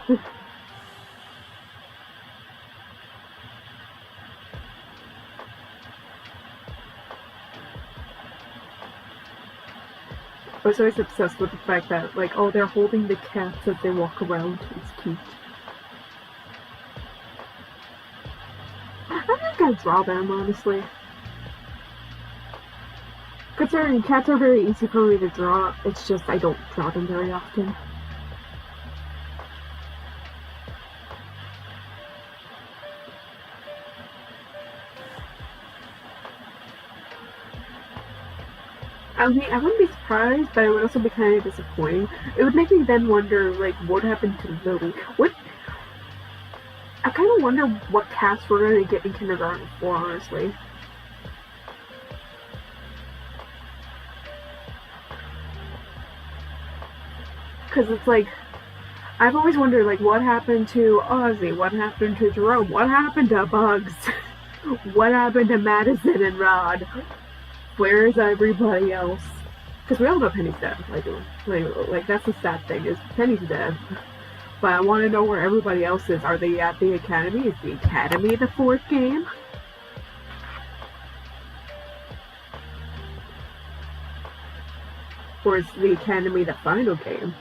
Speaker 1: I was always obsessed with the fact that, like, oh, they're holding the cats as they walk around. It's cute. I think I'd draw them, honestly. Considering cats are very easy for me to draw, it's just I don't draw them very often. I mean, I wouldn't be surprised, but it would also be kind of disappointing. It would make me then wonder, like, what happened to Lily? I kind of wonder what cast we're going to get in Kindergarten 4, honestly. Because it's like, I've always wondered, like, what happened to Ozzy? What happened to Jerome? What happened to Bugs? What happened to Madison and Rod? Where's everybody else? Because we all know Penny's dead. Like that's the sad thing, is Penny's dead. But I want to know where everybody else is. Are they at the Academy? Is the Academy the fourth game? Or is the Academy the final game?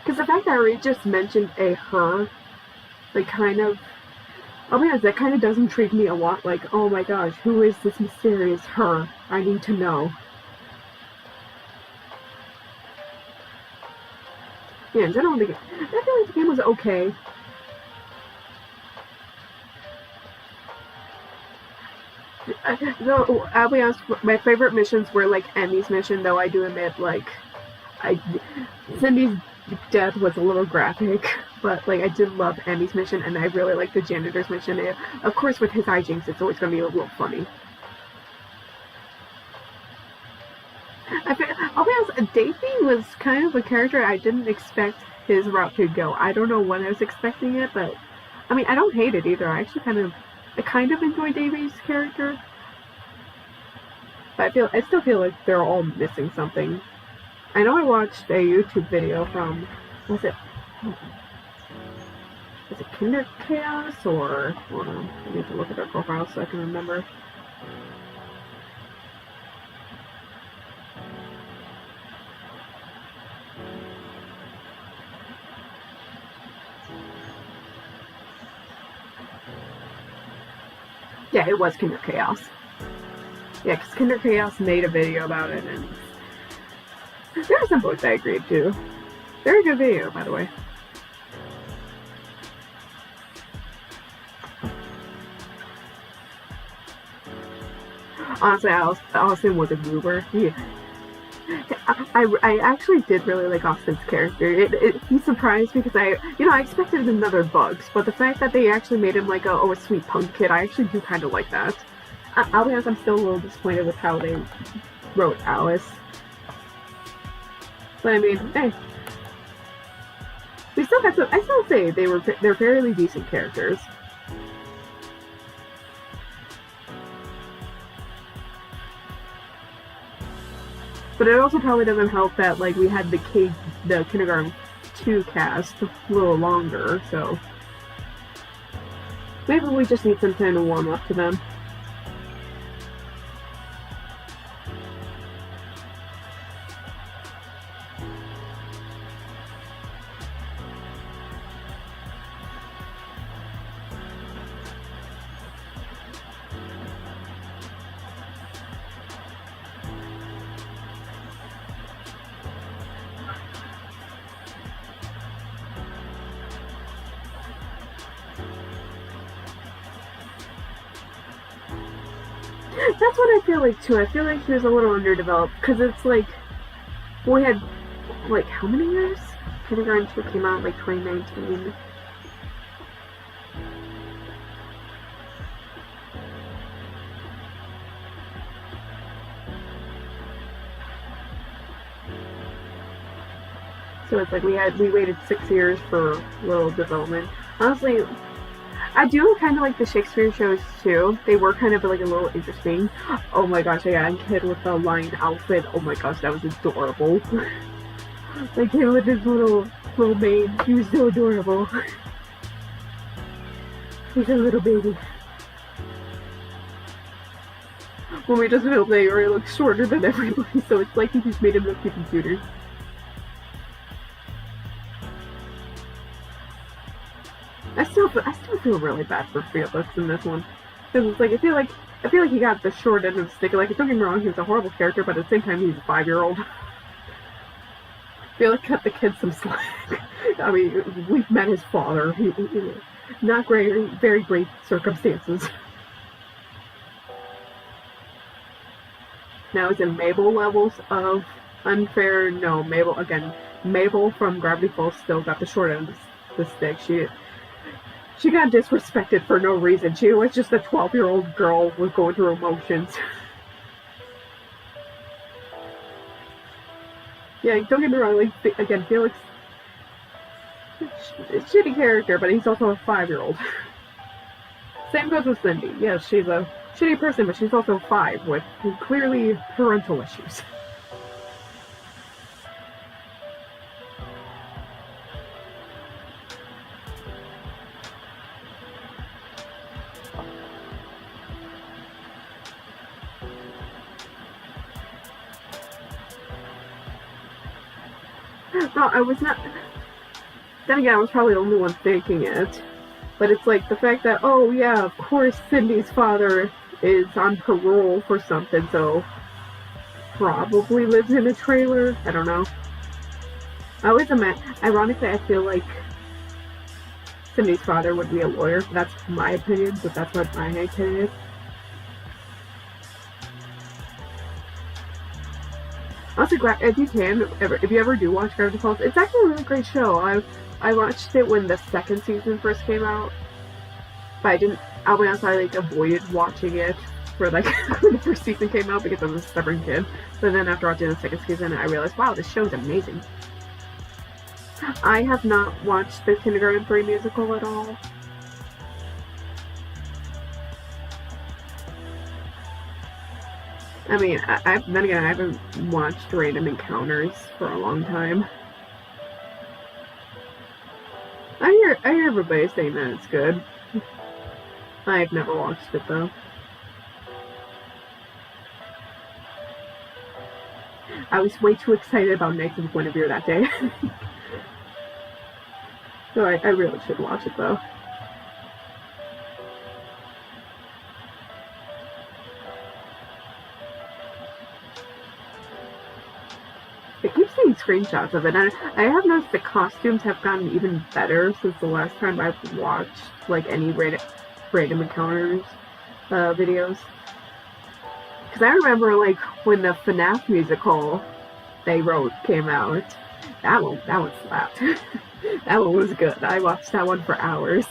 Speaker 1: Because the fact that Reed just mentioned a her, like, kind of, I'll be honest, that kind of does intrigue me a lot. Like, oh my gosh, who is this mysterious her? I need to know. Yeah, in general, I feel like the game was okay. Though, I'll be honest, my favorite missions were, like, Emmy's mission, though I do admit, like, Cindy's death was a little graphic, but, like, I did love Emmy's mission, and I really like the janitor's mission. And, of course, with his hijinks, it's always going to be a little funny. I'll be honest, Davey was kind of a character I didn't expect his route to go. I don't know when I was expecting it, but, I mean, I don't hate it either. I actually kind of enjoy Davey's character. But I still feel like they're all missing something. I know I watched a YouTube video from, was it Kinder Chaos, or, hold on, I need to look at their profile so I can remember. Yeah, it was Kinder Chaos. Yeah, because Kinder Chaos made a video about it, and there are some books I agreed to. Very good video, by the way. Honestly, Austin was a goober. I actually did really like Austin's character. He surprised me because I expected another Bugs, but the fact that they actually made him like a sweet punk kid, I actually do kind of like that. I'll be honest, I'm still a little disappointed with how they wrote Alice. But I mean, hey, we still have to. I still say they're fairly decent characters. But it also probably doesn't help that, like, we had the Kindergarten 2 cast a little longer, so. Maybe we just need some time to warm up to them. That's what I feel like too. I feel like he was a little underdeveloped because it's like we had like how many years? Kindergarten 2 came out like 2019. So it's like we waited 6 years for little development. Honestly, I do kind of like the Shakespeare shows too. They were kind of like a little interesting. Oh my gosh, I got a kid with a lion outfit. Oh my gosh, that was adorable. Like him with his little mane. He was so adorable. He's a little baby. When we just filmed, they already look shorter than everybody, so it's like he just made him look even cuter. I still feel really bad for Felix in this one, because it's like I feel like he got the short end of the stick. Like, don't get me wrong, he was a horrible character, but at the same time, he's a 5-year-old. Felix cut the kid some slack. I mean, we've met his father. He not great, very great circumstances. Now, is it Mabel levels of unfair? No, Mabel from Gravity Falls still got the short end of the stick. She got disrespected for no reason. She was just a 12-year-old girl with going through emotions. Yeah, don't get me wrong, like, again, Felix, shitty character, but he's also a 5-year-old. Same goes with Cindy. Yes, she's a shitty person, but she's also 5 with clearly parental issues. No, I was not. Then again, I was probably the only one thinking it. But it's like the fact that, oh yeah, of course Cindy's father is on parole for something, so probably lives in a trailer. I don't know. I always imagine, ironically, I feel like Cindy's father would be a lawyer. That's my opinion, but that's what my opinion is. Also, if you ever do watch Gravity Falls, it's actually a really great show. I watched it when the second season first came out, but I'll be honest, I like avoided watching it for like when the first season came out because I was a stubborn kid. But then after watching the second season, I realized, wow, this show's amazing. I have not watched the Kindergarten 3 musical at all. I mean, then again, I haven't watched Random Encounters for a long time. I hear everybody saying that it's good. I've never watched it though. I was way too excited about Knights of Guinevere that day. So I really should watch it though. I keep seeing screenshots of it, and I have noticed the costumes have gotten even better since the last time I've watched like any Random Encounters videos. Because I remember like when the FNAF musical they wrote came out, that one slapped. That one was good. I watched that one for hours.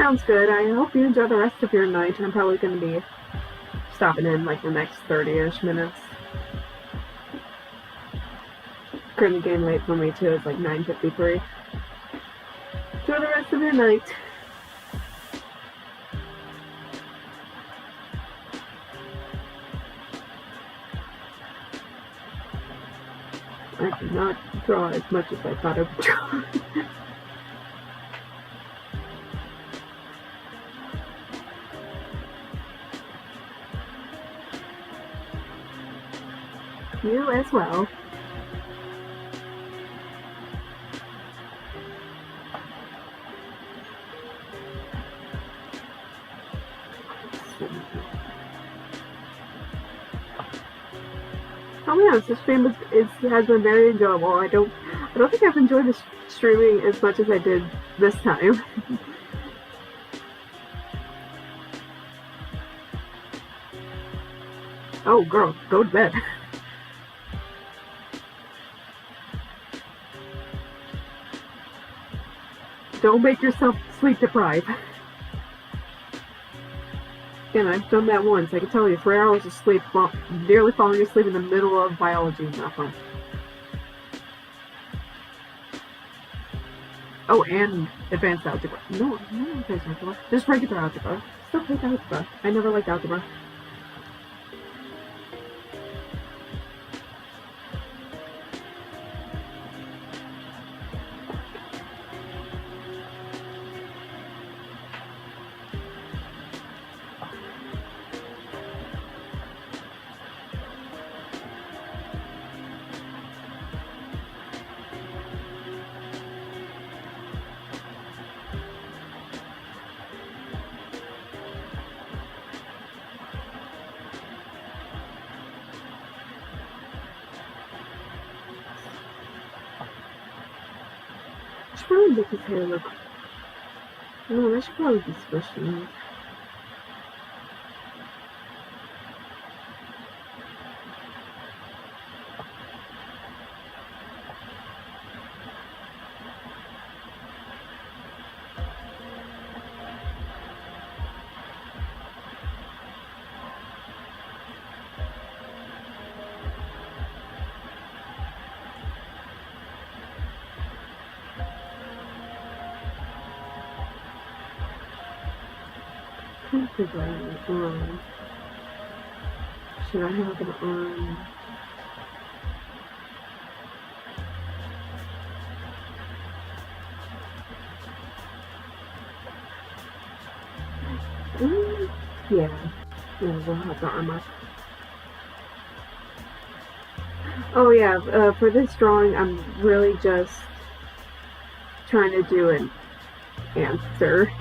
Speaker 1: sounds good. I hope you enjoy the rest of your night. I'm probably going to be stopping in like the next 30-ish minutes. Currently getting late for me too. It's like 9:53. Enjoy the rest of your night. I did not draw as much as I thought I would draw. You as well. I'll be honest, this stream has been very enjoyable. I don't think I've enjoyed this streaming as much as I did this time. Oh, girl, go to bed. Don't make yourself sleep deprived. Again, I've done that once. I can tell you, 3 hours of sleep, nearly falling asleep in the middle of biology, not fun. Oh, and advanced algebra. No, not advanced algebra. Just regular algebra. Still hate algebra. I never liked algebra. I should probably make his hair look... No, I should probably be squishing. Should I have an arm? Yeah, we'll have the arm up. Oh yeah, for this drawing, I'm really just trying to do an answer.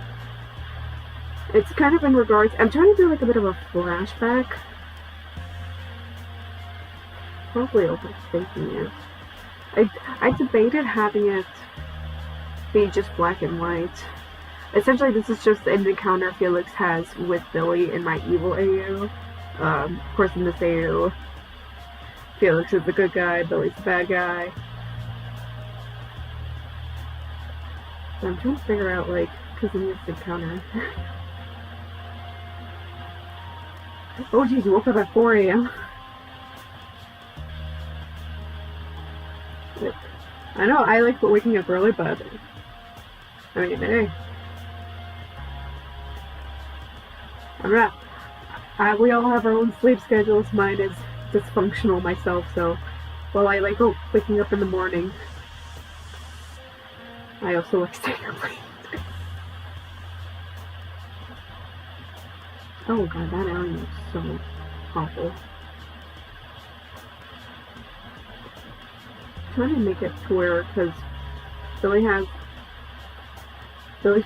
Speaker 1: It's kind of in regards... I'm trying to do like a bit of a flashback. Probably overthinking it. I debated having it be just black and white. Essentially, this is just an encounter Felix has with Billy in my evil AU. Of course, in this AU, Felix is the good guy, Billy's the bad guy. So I'm trying to figure out, like, because in this encounter... Oh geez, you woke up at 4 a.m. I know, I like waking up early, but... I mean, hey. I'm not... we all have our own sleep schedules. Mine is dysfunctional myself, so... While I like waking up in the morning, I also like staying up late. Oh god, that area is so awful. I'm trying to make it to where, because Billy's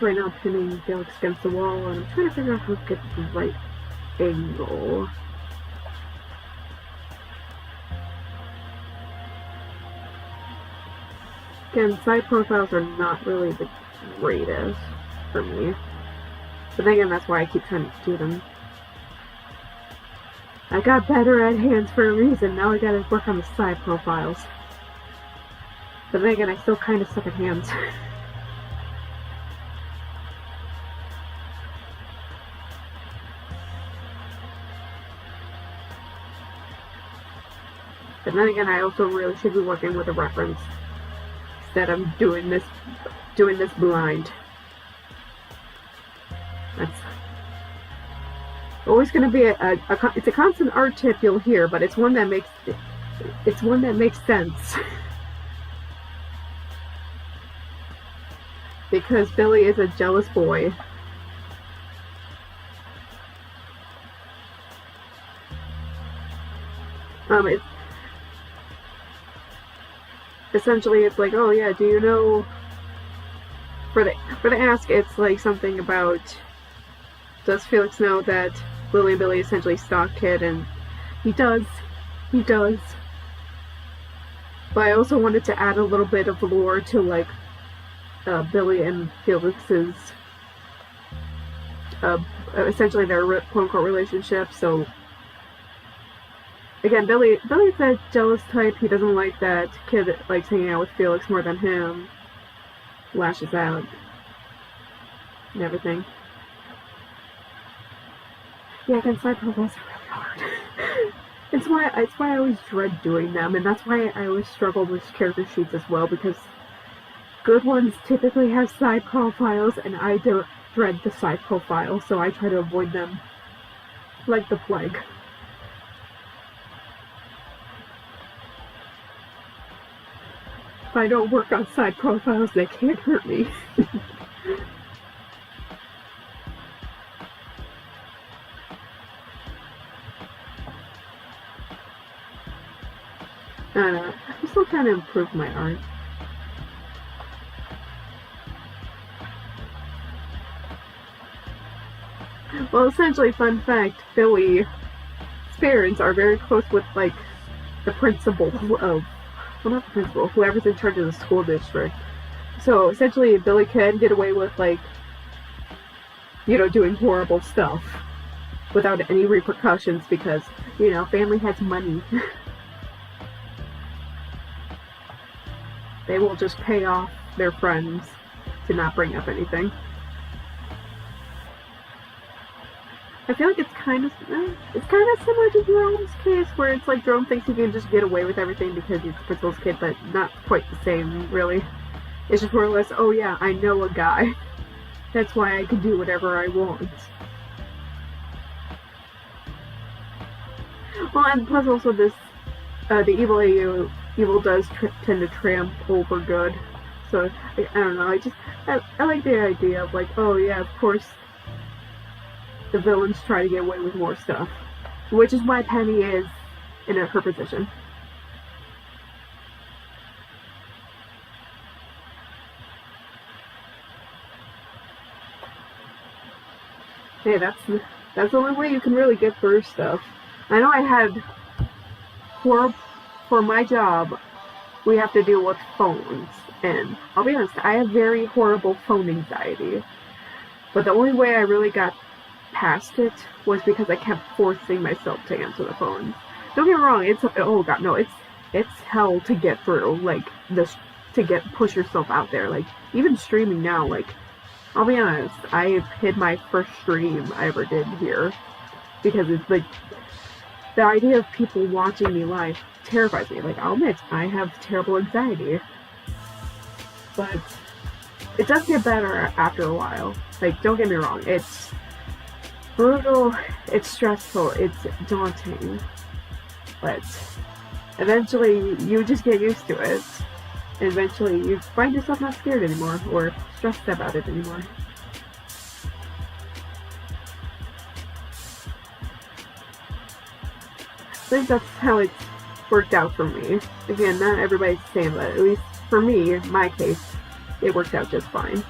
Speaker 1: right now pinning Felix against the wall, and I'm trying to figure out how to get the right angle. Again, side profiles are not really the greatest for me. But then again, that's why I keep trying to do them. I got better at hands for a reason, now I gotta work on the side profiles. But then again, I still kinda suck at hands. But then again, I also really should be working with a reference instead of doing this blind. That's always going to be it's a constant art tip you'll hear, but it's one that makes sense. Because Billy is a jealous boy. It's essentially, it's like, oh yeah, do you know, for the ask, it's like something about, does Felix know that Lily and Billy essentially stalked Kid? And he does. But I also wanted to add a little bit of lore to, like, Billy and Felix's, essentially their quote-unquote relationship. So again, Billy's that jealous type. He doesn't like that Kid likes hanging out with Felix more than him. Lashes out and everything. Yeah, again, side profiles are really hard. It's why I always dread doing them, and that's why I always struggle with character sheets as well, because good ones typically have side profiles, and I dread the side profiles, so I try to avoid them like the plague. If I don't work on side profiles, they can't hurt me. I don't know. I'm still trying to improve my art. Well, essentially, fun fact, Billy's parents are very close with, like, the principal of, well, not the principal, whoever's in charge of the school district. So, essentially, Billy can get away with, like, you know, doing horrible stuff without any repercussions because, you know, family has money. They will just pay off their friends to not bring up anything. I feel like it's kind of similar to Jerome's case, where it's like Jerome thinks he can just get away with everything because he's the principal's kid, but not quite the same, really. It's just more or less, oh yeah, I know a guy. That's why I can do whatever I want. Well, and plus also this, the evil does tend to triumph over good. So, I don't know, I like the idea of like, oh yeah, of course, the villains try to get away with more stuff. Which is why Penny is in her position. Hey, that's the only way you can really get through stuff. I know I had, for my job, we have to deal with phones, and I'll be honest, I have very horrible phone anxiety. But the only way I really got past it was because I kept forcing myself to answer the phone. Don't get me wrong, it's hell to get through, like, push yourself out there. Like, even streaming now, like, I'll be honest, I hid my first stream I ever did here because it's like, the idea of people watching me live terrifies me. Like, I'll admit, I have terrible anxiety. But it does get better after a while. Like, don't get me wrong, it's brutal, it's stressful, it's daunting. But eventually, you just get used to it. And eventually, you find yourself not scared anymore, or stressed about it anymore. I think that's how it's worked out for me. Again, not everybody's the same, but at least for me, in my case, it worked out just fine.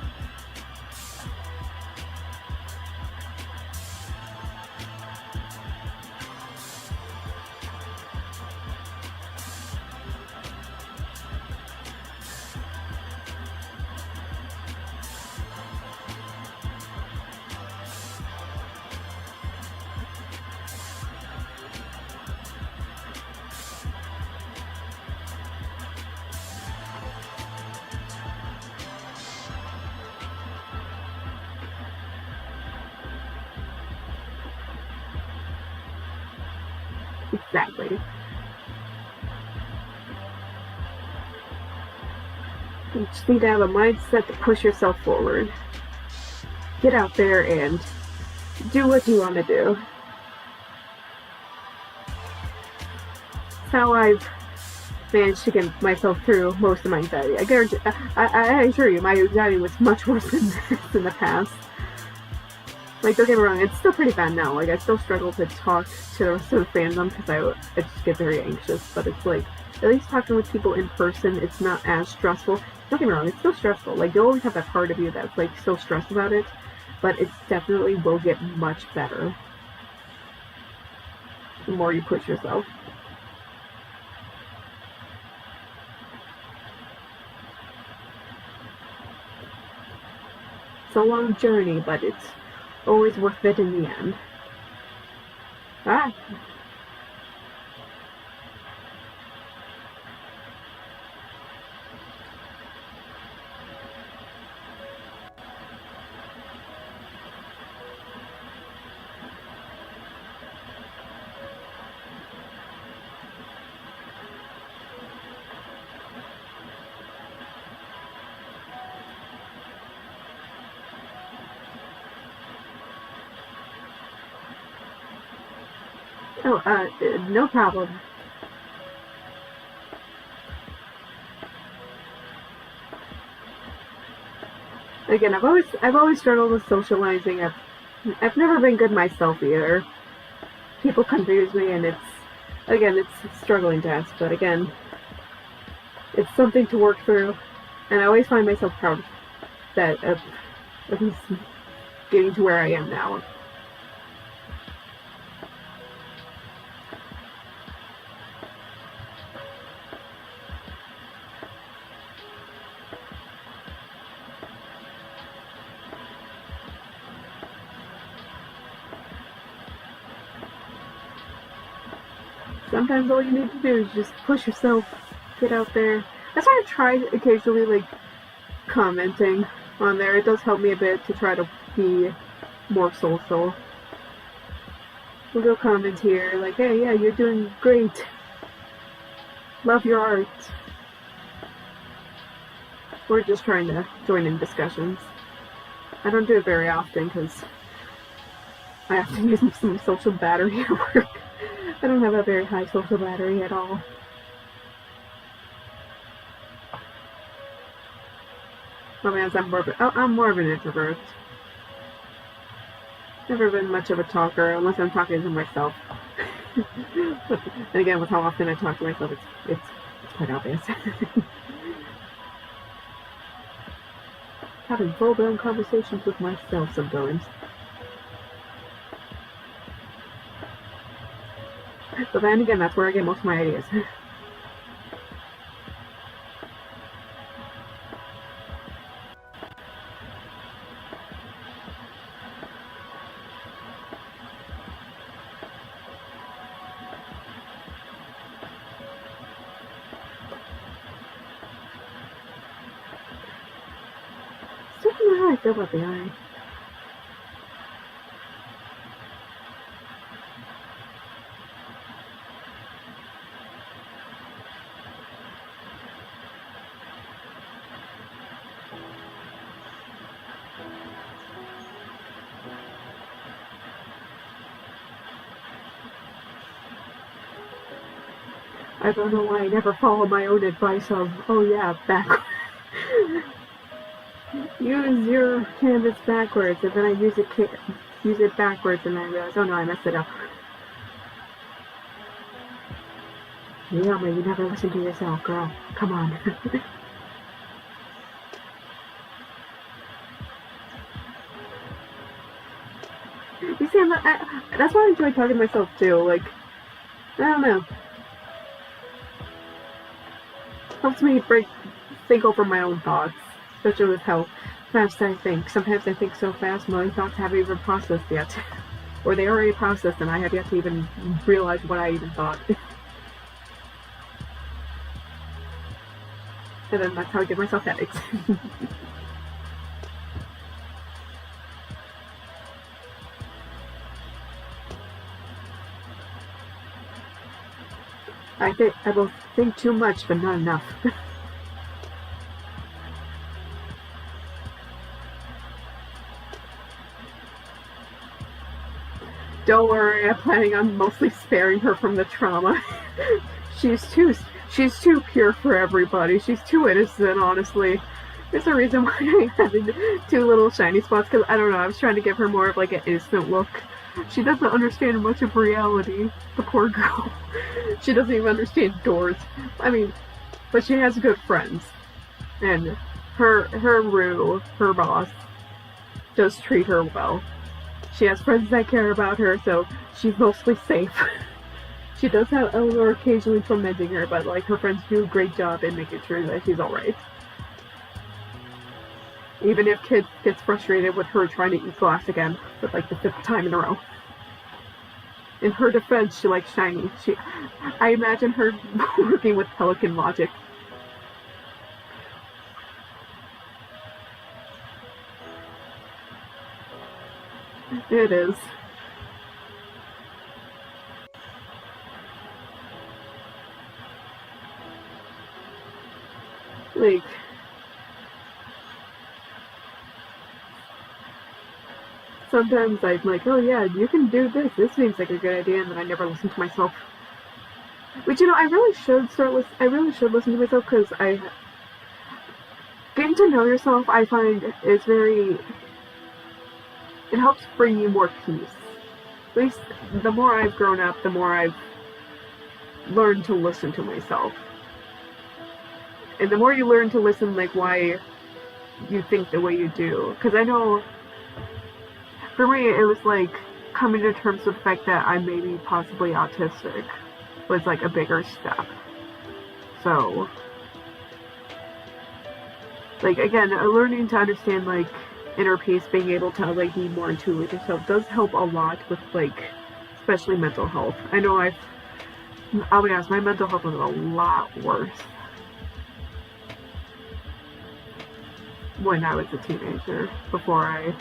Speaker 1: Exactly. You just need to have a mindset to push yourself forward. Get out there and do what you want to do. It's how I've managed to get myself through most of my anxiety. I assure you, my anxiety was much worse than this in the past. Like, don't get me wrong, it's still pretty bad now. Like, I still struggle to talk to the rest of the fandom because I just get very anxious. But it's like, at least talking with people in person, it's not as stressful. Don't get me wrong, it's still stressful. Like, you always have that part of you that's, like, still stressed about it. But it definitely will get much better the more you push yourself. It's a long journey, but it's always worth it in the end. Ah! Oh, no problem. Again, I've always struggled with socializing. I've never been good myself either. People confuse me, and it's struggling test. But again, it's something to work through, and I always find myself proud of getting to where I am now. Sometimes all you need to do is just push yourself, get out there. That's why I try occasionally, like, commenting on there. It does help me a bit to try to be more social. We'll go comment here, like, hey, yeah, you're doing great. Love your art. We're just trying to join in discussions. I don't do it very often because I have to use some social battery at work. I don't have a very high social battery at all. Oh man, I'm more of an introvert. Never been much of a talker unless I'm talking to myself. And again, with how often I talk to myself, it's quite obvious. Having full-blown conversations with myself sometimes. But then again, that's where I get most of my ideas. Still don't know how I feel about the eye. I don't know why I never follow my own advice of, oh yeah, backward. Use your canvas backwards, and then I use it backwards, and I realize, oh no, I messed it up. Yeah, but you never listen to yourself, girl. Come on. You see, that's why I enjoy talking to myself too. Like, I don't know. Helps me think over my own thoughts, especially with how fast I think. Sometimes I think so fast, my thoughts haven't even processed yet. Or they already processed and I have yet to even realize what I even thought. And then that's how I give myself headaches. I will think too much, but not enough. Don't worry, I'm planning on mostly sparing her from the trauma. She's too pure for everybody. She's too innocent, honestly. There's a reason why I had two little shiny spots, because I don't know, I was trying to give her more of like an innocent look. She doesn't understand much of reality, the poor girl. She doesn't even understand doors. I mean, but she has good friends. And her Rue, her boss, does treat her well. She has friends that care about her, so she's mostly safe. She does have Eleanor occasionally tormenting her, but like her friends do a great job in making sure that she's alright. Even if Kid gets frustrated with her trying to eat glass again, for like the 5th time in a row. In her defense, she likes shiny. I imagine her working with Pelican logic. It is. Like, sometimes I'm like, oh yeah, you can do this. This seems like a good idea, and then I never listen to myself. Which, you know, I really should listen to myself, because getting to know yourself, I find, is very... It helps bring you more peace. At least, the more I've grown up, the more I've learned to listen to myself. And the more you learn to listen, like, why you think the way you do. Because I know, for me, it was like coming to terms with the fact that I may be possibly autistic was like a bigger step. So, like, again, learning to understand, like, inner peace, being able to, like, be more in tune with yourself does help a lot with, like, especially mental health. I know I'll be honest, my mental health was a lot worse when I was a teenager, before I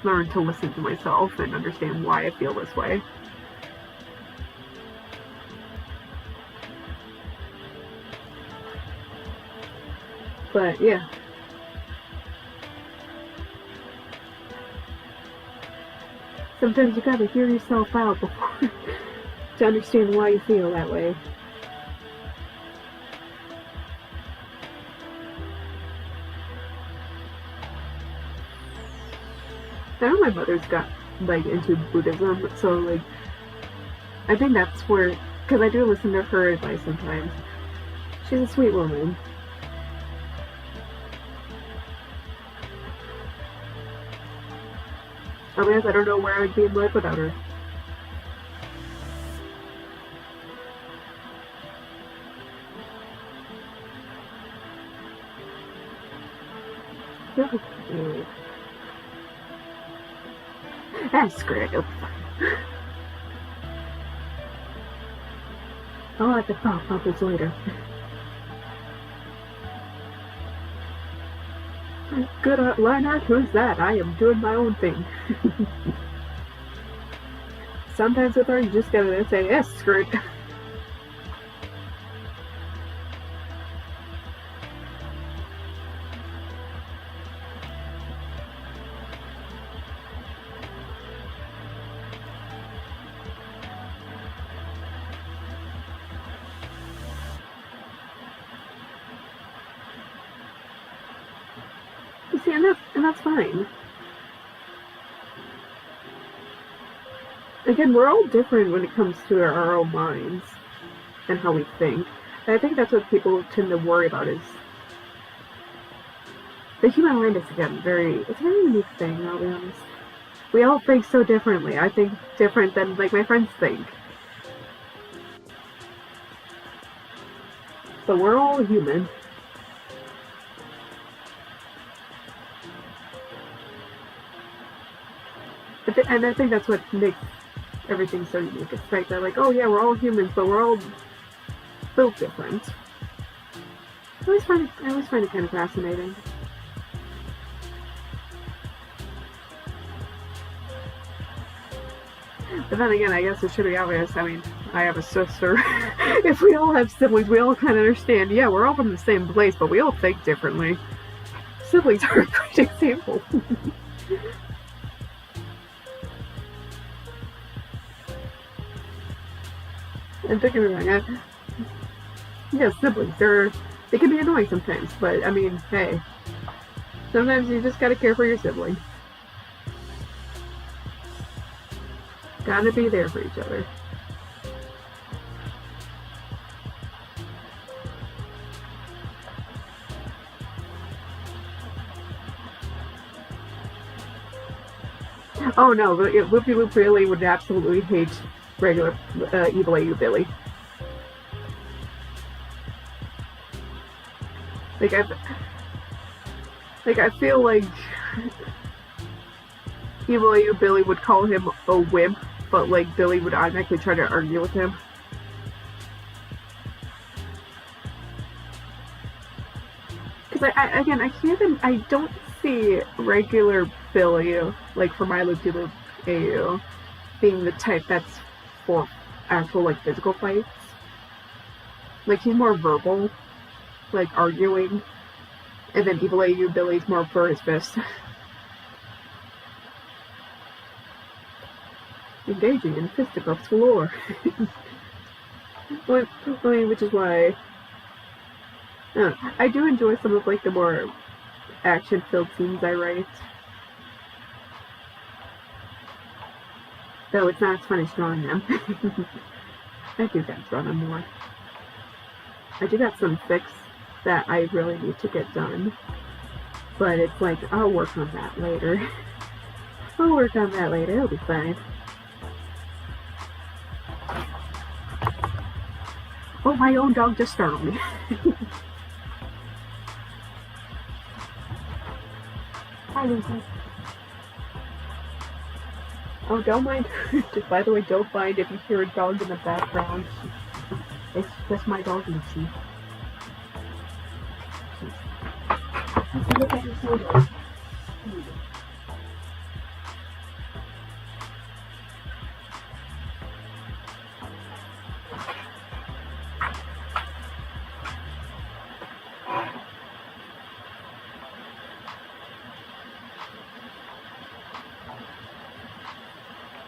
Speaker 1: learned to listen to myself and understand why I feel this way. But yeah. Sometimes you gotta hear yourself out before to understand why you feel that way. I know my mother's got, like, into Buddhism, so, like, I think that's where, because I do listen to her advice sometimes. She's a sweet woman. Otherwise, I don't know where I would be in life without her. Screw it, it'll be fine. I'll have to talk about this later. Good line art, who's that? I am doing my own thing. Sometimes with her, you just gotta say, yes, screw it. See, and that's fine. Again, we're all different when it comes to our own minds and how we think. And I think that's what people tend to worry about, is the human mind is, again, it's a very unique thing, I'll be honest. We all think so differently. I think different than, like, my friends think. But we're all human. And I think that's what makes everything so unique. It's like they're like, oh yeah, we're all humans, but we're all built different. I always find it kind of fascinating. But then again, I guess it should be obvious. I mean, I have a sister. If we all have siblings, we all kind of understand, yeah, we're all from the same place, but we all think differently. Siblings are a great example. And don't get me wrong, siblings, they can be annoying sometimes, but I mean, hey, sometimes you just gotta care for your sibling. Gotta be there for each other. Oh no, Loopy Loop really would absolutely hate regular Evil AU Billy. Like I feel like Evil AU Billy would call him a wimp, but like Billy would automatically try to argue with him. Because I don't see regular Billy, like for my Loopy Loop AU, being the type that's for actual like physical fights. Like he's more verbal, like arguing, and then Evil AU Billy's more for his fist. Engaging in fisticuffs galore. Which is why I do enjoy some of like the more action-filled scenes I write. Though it's not as fun as drawing them. I do gotta draw them more. I do got some fics that I really need to get done. But it's like, I'll work on that later. I'll work on that later, it'll be fine. Oh, my own dog just startled me. Hi, Lucy. Oh, don't mind. By the way, don't mind if you hear a dog in the background. It's just my dog, Lucy. Let's look at your photos.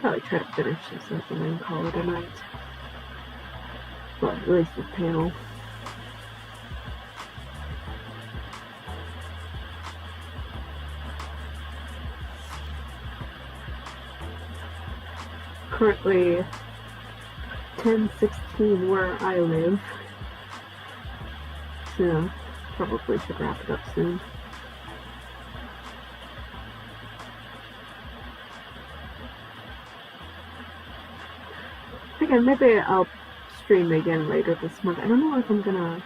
Speaker 1: Probably try to finish this up and then call it a night. Well, at least this panel. Currently 10:16 where I live. So probably should wrap it up soon. Again, maybe I'll stream again later this month. I don't know if I'm gonna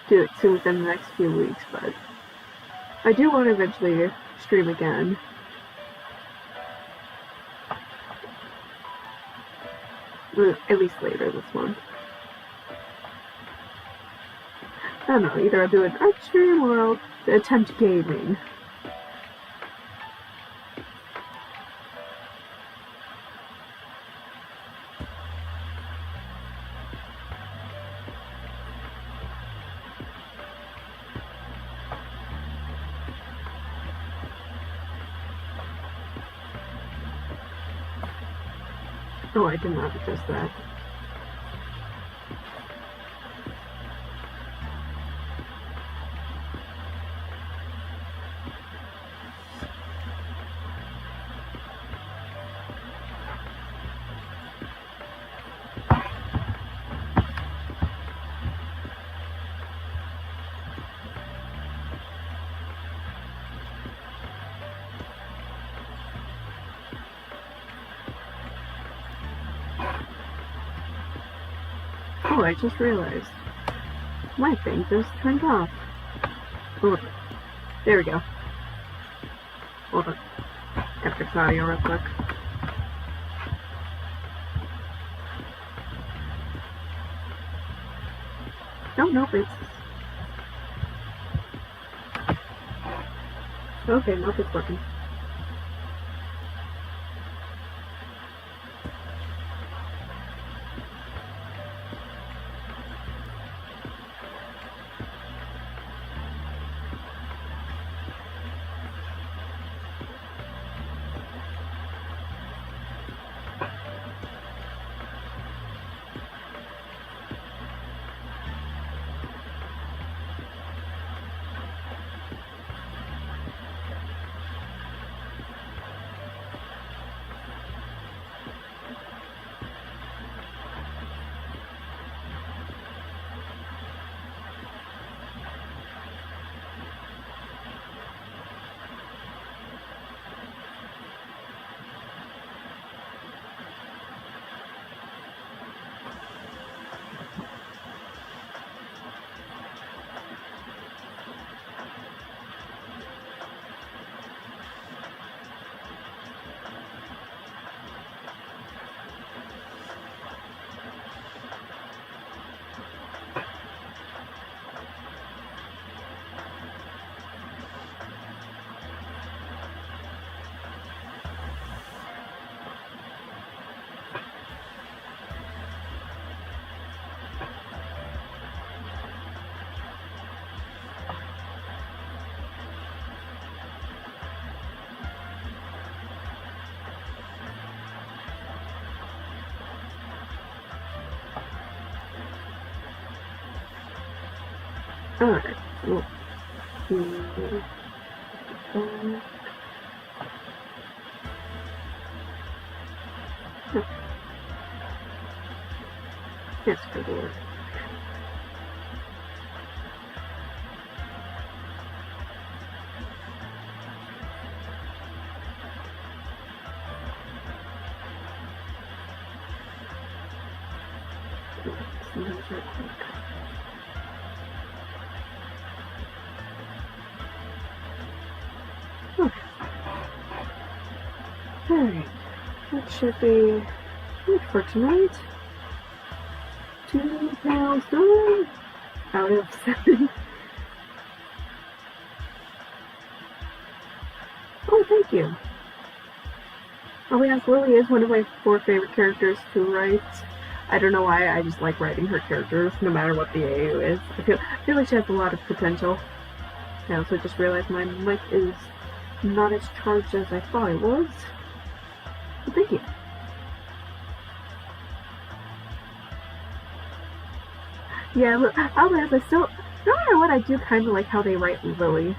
Speaker 1: do it soon within the next few weeks, but I do want to eventually stream again. At least later this month. I don't know, either I'll do an art stream or I'll attempt gaming. Oh, I did not adjust that. Oh, I just realized. My thing just turned off. Hold on. There we go. Hold on. Gotta fix audio real quick. No, nope, it's... Okay, nope, it's working. Alright. Well, yes, good lord. Alright, that should be it for tonight. 2 pounds done out of 7. Oh, thank you. Oh yes, Lily is one of my 4 favorite characters to write. I don't know why, I just like writing her characters, no matter what the AU is. I feel like she has a lot of potential. I also just realized my mic is not as charged as I thought it was. Well, thank you. Yeah, look, I'll be honest, no matter what, I do kind of like how they write Lily.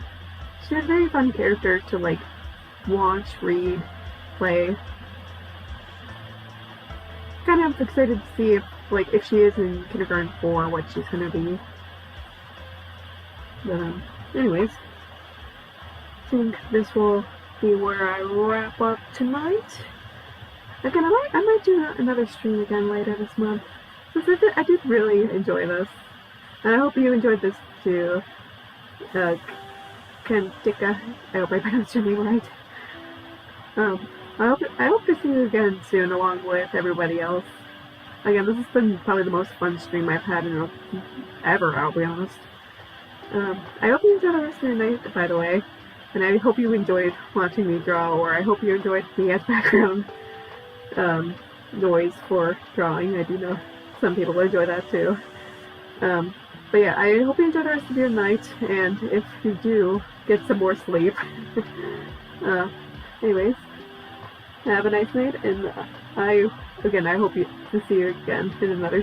Speaker 1: She's a very fun character to, like, watch, read, play. Kind of excited to see if she is in Kindergarten 4, what she's gonna be. But, anyways, I think this will be where I wrap up tonight. Again, I might do another stream again later this month. Since I did really enjoy this. And I hope you enjoyed this too. Kentika, I hope I pronounced your name right. I hope to see you again soon along with everybody else. Again, this has been probably the most fun stream I've had in ever, I'll be honest. I hope you enjoyed the rest of your night, by the way. And I hope you enjoyed watching me draw, or I hope you enjoyed me as background noise for drawing. I do know some people enjoy that too. But yeah, I hope you enjoy the rest of your night, and if you do, get some more sleep. Anyways, have a nice night, and I hope to see you again in another